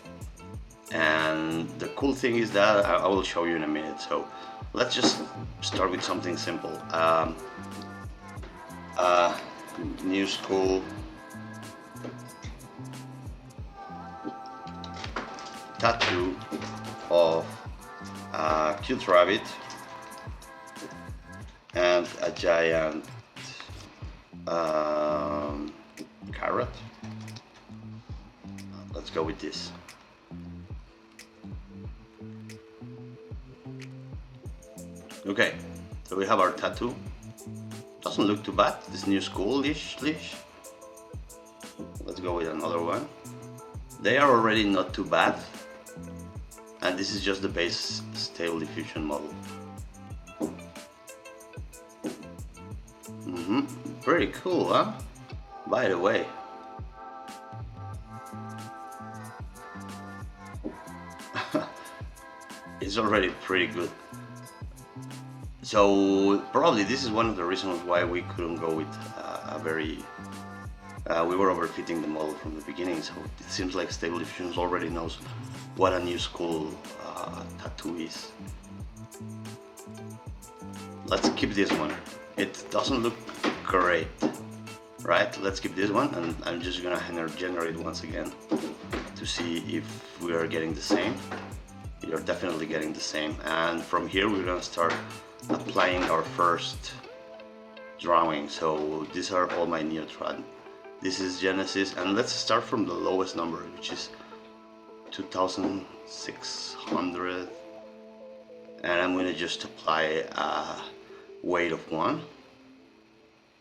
And the cool thing is that I will show you in a minute. So let's just start with something simple. New school tattoo of a cute rabbit and a giant carrot. Let's go with this. Okay, so we have our tattoo. Doesn't look too bad. This new school-ish. Let's go with another one. They are already not too bad. And this is just the base Stable Diffusion model. Pretty cool, huh? By the way. It's already pretty good. So probably this is one of the reasons why we couldn't go with we were overfitting the model from the beginning. So it seems like Stable Diffusion already knows what a new school tattoo is. Let's keep this one. It doesn't look great, right? Let's keep this one, and I'm just gonna generate once again to see if we are getting the same. We are definitely getting the same, and from here we're gonna start applying our first drawing. So these are all my NeoTrad. This is Genesis, and let's start from the lowest number, which is 2600, and I'm gonna just apply a weight of 1,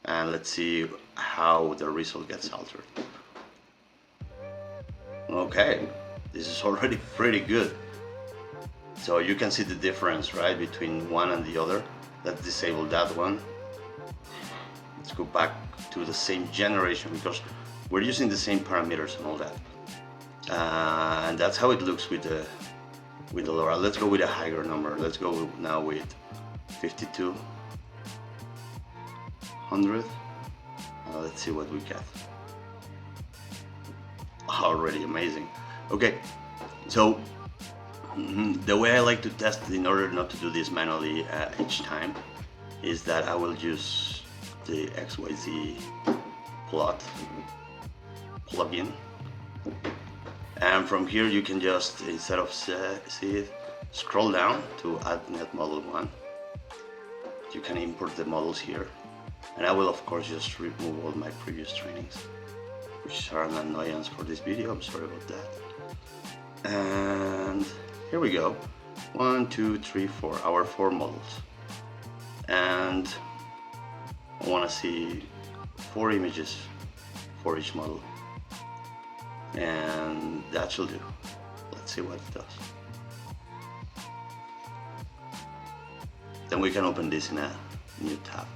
and let's see how the result gets altered. Okay, this is already pretty good. So you can see the difference, right, between one and the other. Let's disable that one. Let's go back to the same generation because we're using the same parameters and all that. And that's how it looks with the LoRa. Let's go with a higher number. Let's go now with 5200. Let's see what we get. Already amazing. Okay, so the way I like to test, in order not to do this manually each time, is that I will use the XYZ plot plugin, and from here you can just, instead of see it, scroll down to add net model 1. You can import the models here, and I will of course just remove all my previous trainings, which are an annoyance for this video. I'm sorry about that. And here we go. 1, 2, 3, 4, our 4 models. And I want to see 4 images for each model. And that should do. Let's see what it does. Then we can open this in a new tab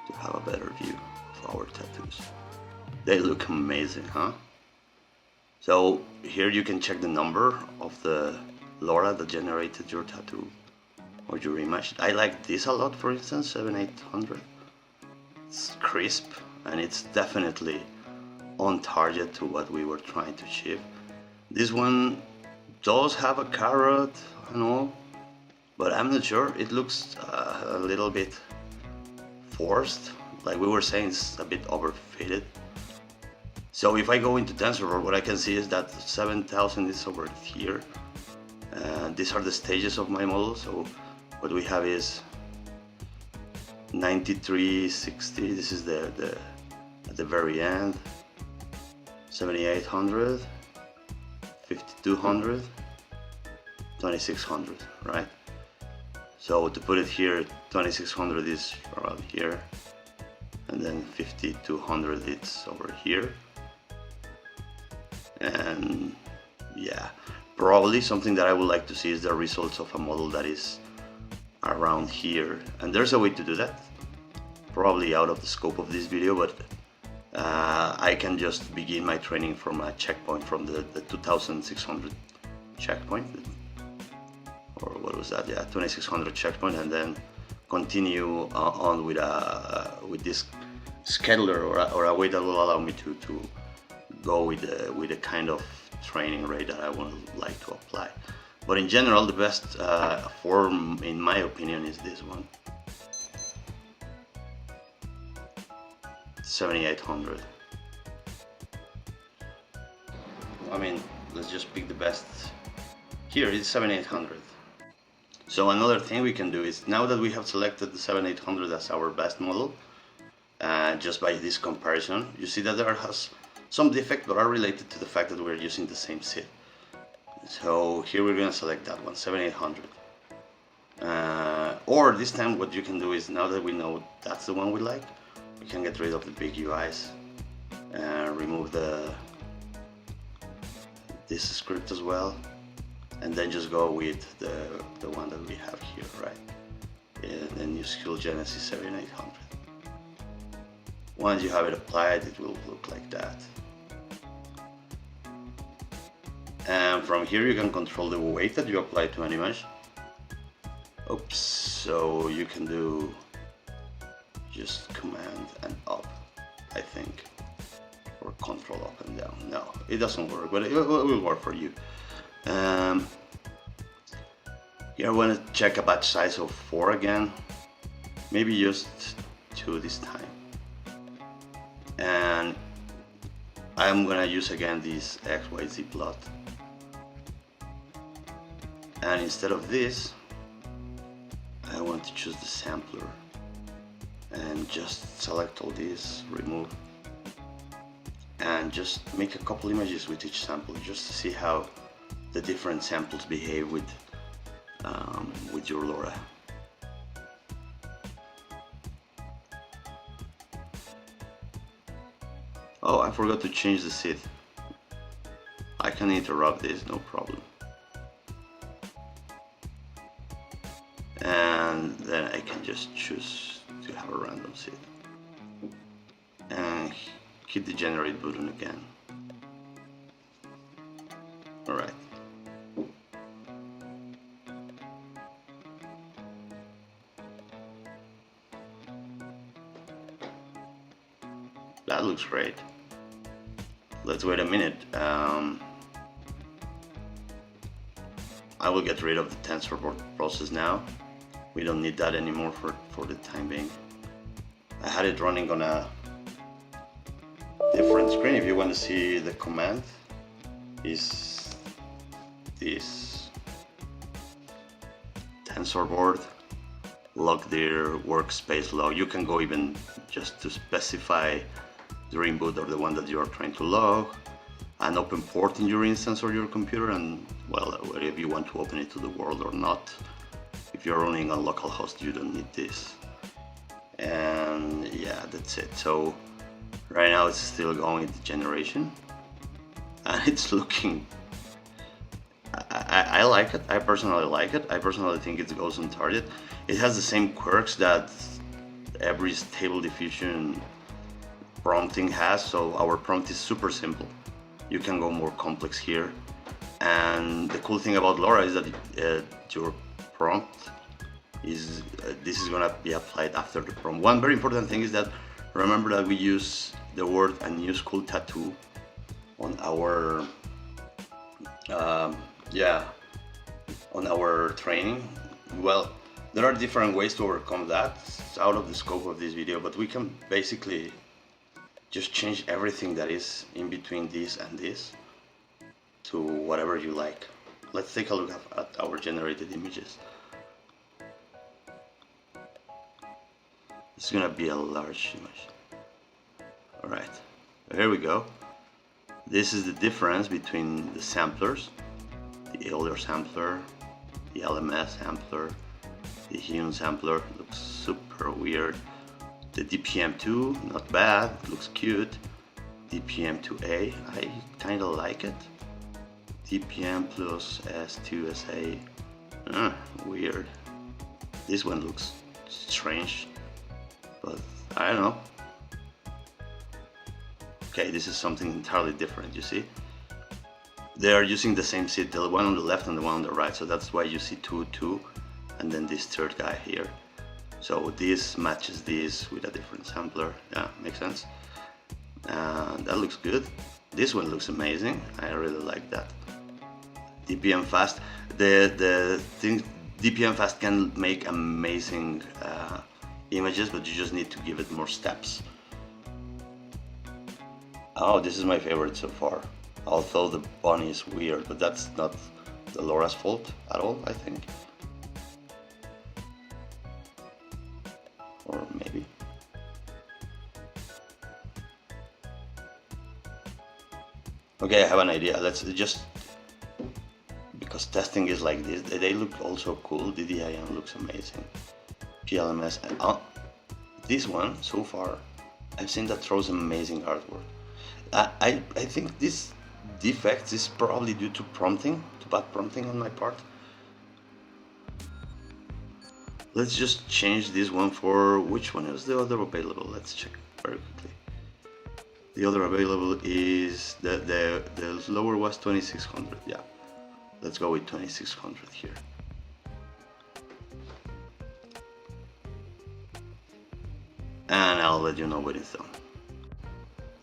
to have a better view of our tattoos. They look amazing, huh? So here you can check the number of the LoRa that generated your tattoo or your image. I like this a lot, for instance, 7800. It's crisp and it's definitely on target to what we were trying to achieve. This one does have a carrot and all, but I'm not sure. It looks a little bit forced, like we were saying, it's a bit overfitted. So if I go into TensorBoard, what I can see is that 7000 is over here. These are the stages of my model. So what we have is 9360. This is the at the very end. 7800, 5200, 2600, right? So to put it here, 2600 is around here, and then 5200 it's over here. And yeah, probably something that I would like to see is the results of a model that is around here. And there's a way to do that, probably out of the scope of this video, but I can just begin my training from a checkpoint, from the 2600 checkpoint, or what was that? Yeah, 2600 checkpoint, and then continue on with this scheduler or a way that will allow me to go with the kind of training rate that I would like to apply. But in general, the best form, in my opinion, is this one. 7800. I mean, let's just pick the best. Here it's 7800. So another thing we can do is, now that we have selected the 7800 as our best model, just by this comparison, you see that there has some defects but are related to the fact that we're using the same seed. So here we're going to select that one, 7800. Or this time what you can do is, now that we know that's the one we like, we can get rid of the big UIs and remove this script as well, and then just go with the one that we have here, right? And then use Skill Genesis 7800. Once you have it applied, it will look like that. And from here you can control the weight that you apply to an image. Oops, so you can do just Command and up, I think, or Control up and down. No, it doesn't work, but it will work for you. Here I want to check a batch size of 4 again, maybe just 2 this time. And I'm gonna use again this XYZ plot. And instead of this, I want to choose the sampler and just select all these, remove, and just make a couple images with each sample, just to see how the different samples behave with your LoRa. Oh, I forgot to change the seed. I can interrupt this, no problem. And then I can just choose to have a random seed. And hit the generate button again. Alright. That looks great. Let's wait a minute. I will get rid of the TensorBoard process now. We don't need that anymore for the time being. I had it running on a different screen. If you want to see the command, is this TensorBoard log their workspace log. You can go even just to specify Dreamboot or the one that you are trying to log. an open port in your instance or your computer, and well, if you want to open it to the world or not. If you're running on localhost, you don't need this. And yeah, that's it. So right now it's still going into generation, and it's looking, I like it. I personally like it. I personally think it goes on target. It has the same quirks that every Stable Diffusion prompting has, so our prompt is super simple. You can go more complex here, and the cool thing about LoRa is that your prompt is this is gonna be applied after the prompt. One very important thing is that remember that we use the word "a new school tattoo" on our on our training. Well, there are different ways to overcome that. It's out of the scope of this video, but we can basically just change everything that is in between this and this to whatever you like. Let's take a look at our generated images. It's gonna be a large image. Alright, here we go. This is the difference between the samplers, the older sampler, the LMS sampler, the human sampler. Looks super weird. The DPM2, not bad, looks cute. DPM2A, I kinda like it. DPM plus S2SA, weird. This one looks strange, but I don't know. Okay, this is something entirely different, you see? They are using the same seed, the one on the left and the one on the right, so that's why you see 2, 2, and then this third guy here. So this matches this with a different sampler. Yeah, makes sense. That looks good. This one looks amazing. I really like that. DPM fast. The thing, DPM fast can make amazing images, but you just need to give it more steps. Oh, this is my favorite so far. Although the bunny is weird, but that's not the LoRa's fault at all, I think. Or maybe. Okay, I have an idea. Let's just, because testing is like this, they look also cool. DDIM looks amazing. PLMS, this one so far, I've seen that throws amazing artwork. I think this defect is probably due to prompting, to bad prompting on my part. Let's just change this one for, which one is the other available? Let's check very quickly. The other available is, the lower was 2600, yeah. Let's go with 2600 here. And I'll let you know when it's done.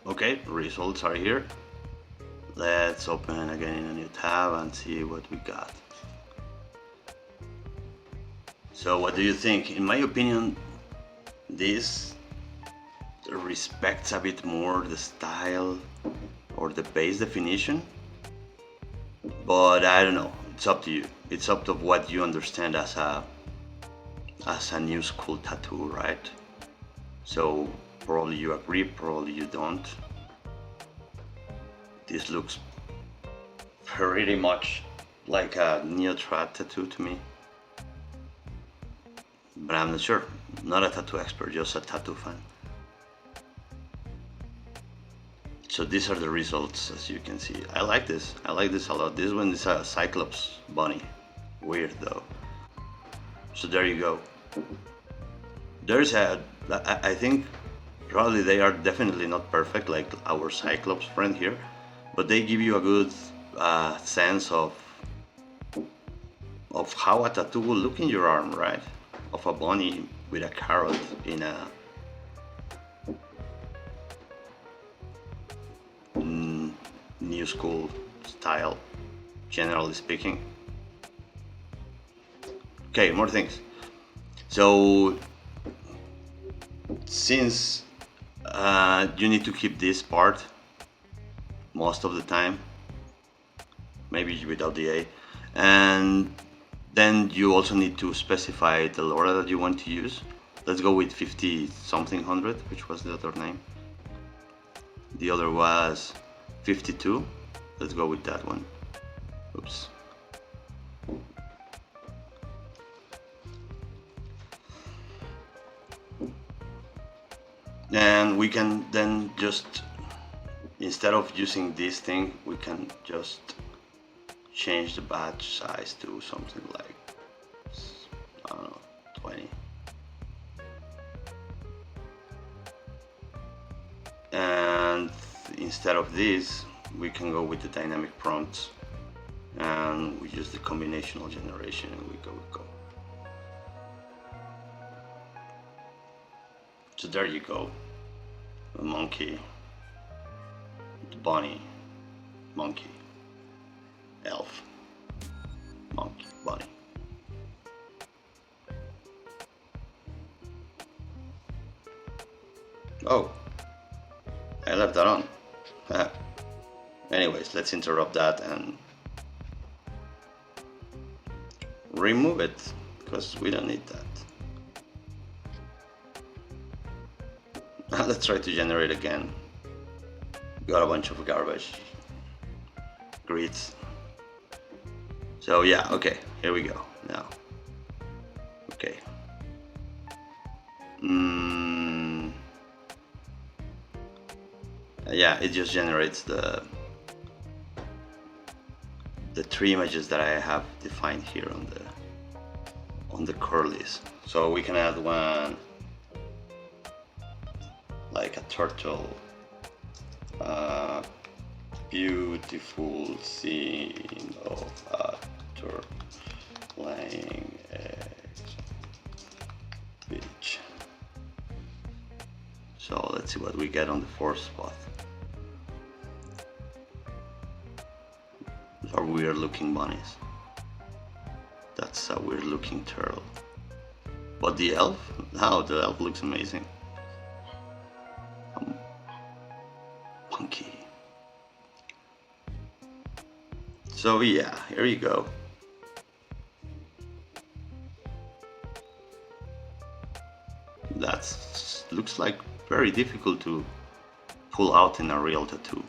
Okay, results are here. Let's open again in a new tab and see what we got. So what do you think? In my opinion, this respects a bit more the style or the base definition, but I don't know, it's up to you. It's up to what you understand as a new school tattoo, right? So probably you agree, probably you don't. This looks pretty much like a neo-trad tattoo to me, but I'm not sure. Not a tattoo expert, just a tattoo fan. So these are the results, as you can see. I like this a lot. This one is a Cyclops bunny. Weird though. So there you go. There's I think probably they are definitely not perfect like our Cyclops friend here, but they give you a good sense of how a tattoo will look in your arm, right? Of a bunny with a carrot in a new school style, generally speaking. Okay, more things. So since you need to keep this part most of the time, maybe without the A, and then you also need to specify the LoRa that you want to use. Let's go with 50 something hundred, which was the other name. The other was 52. let's go with that one. Oops. And we can then just, instead of using this thing, we can just change the batch size to something like, I don't know, 20. And instead of this, we can go with the dynamic prompts, and we use the combinational generation, and we go. So there you go. The monkey, the bunny, monkey, elf, monkey, bunny. Oh, I left that on. Anyways, let's interrupt that and remove it, because we don't need that. Let's try to generate again. Got a bunch of garbage grids. So yeah, okay, here we go now. Okay. Yeah, it just generates the three images that I have defined here on the curlies. So we can add one like a turtle, beautiful scene of a turtle laying eggs beach. So let's see what we get on the fourth spot. Those are weird looking bunnies. That's a weird looking turtle. But the elf? Oh, the elf looks amazing. Monkey. So yeah, here you go. That looks like very difficult to pull out in a real tattoo.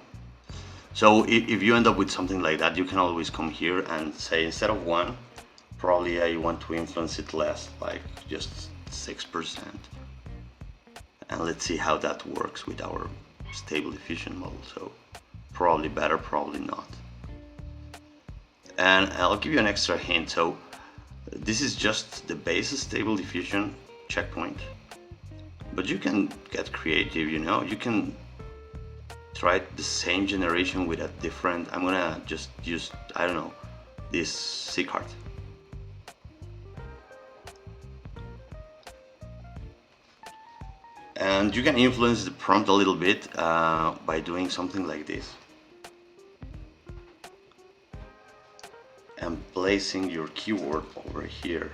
So if you end up with something like that, you can always come here and say, instead of 1, probably I want to influence it less, like just 6%. And let's see how that works with our Stable Diffusion model. So probably better, probably not. And I'll give you an extra hint. So this is just the base Stable Diffusion checkpoint, but you can get creative, you know. You can try the same generation with a different, I'm gonna just use, I don't know, this C card. And you can influence the prompt a little bit by doing something like this. And placing your keyword over here.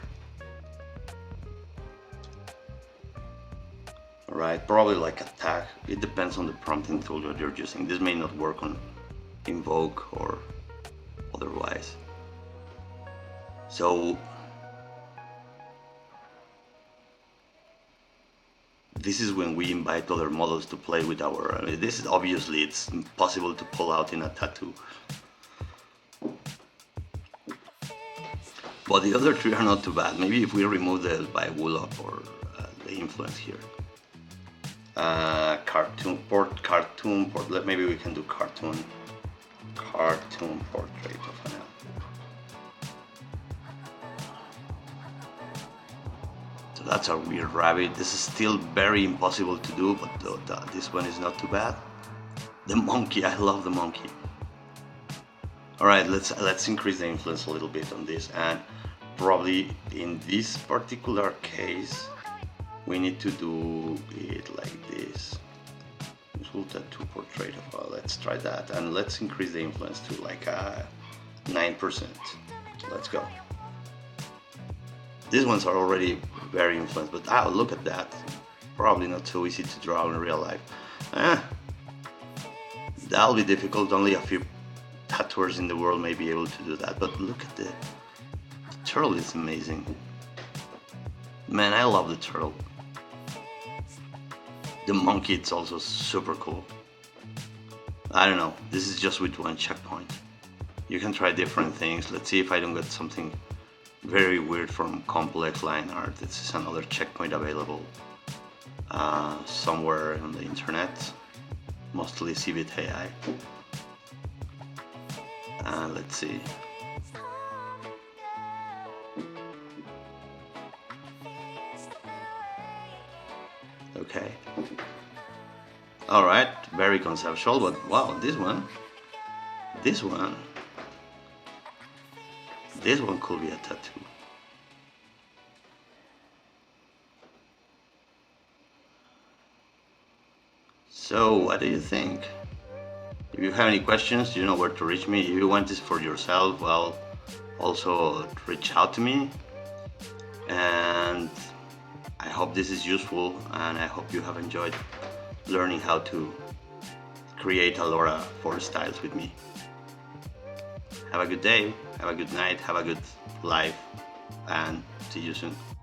Right, probably like a tag. It depends on the prompting tool that you're using. This may not work on Invoke or otherwise. So this is when we invite other models to play with our, this is obviously, it's impossible to pull out in a tattoo. But the other three are not too bad. Maybe if we remove the by Wool-Up or the influence here. Cartoon port, maybe we can do cartoon portrait of an elf. So that's a weird rabbit. This is still very impossible to do, but this one is not too bad. The monkey, I love the monkey. All right, let's increase the influence a little bit on this, and probably in this particular case we need to do it like this. Full tattoo portrait of, let's try that, and let's increase the influence to like 9%. Let's go. These ones are already very influenced, but oh, look at that. Probably not so easy to draw in real life. That'll be difficult. Only a few tattooers in the world may be able to do that, but look at the turtle is amazing. Man, I love the turtle. The monkey, it's also super cool. I don't know, this is just with one checkpoint. You can try different things. Let's see if I don't get something very weird from complex line art. This is another checkpoint available somewhere on the internet, mostly Cbit AI. Let's see. Okay. All right, very conceptual, but wow, this one could be a tattoo. So, what do you think? If you have any questions, you know where to reach me. If you want this for yourself, well, also reach out to me. And I hope this is useful, and I hope you have enjoyed learning how to create a LoRa for styles with me. Have a good day, have a good night, have a good life, and see you soon.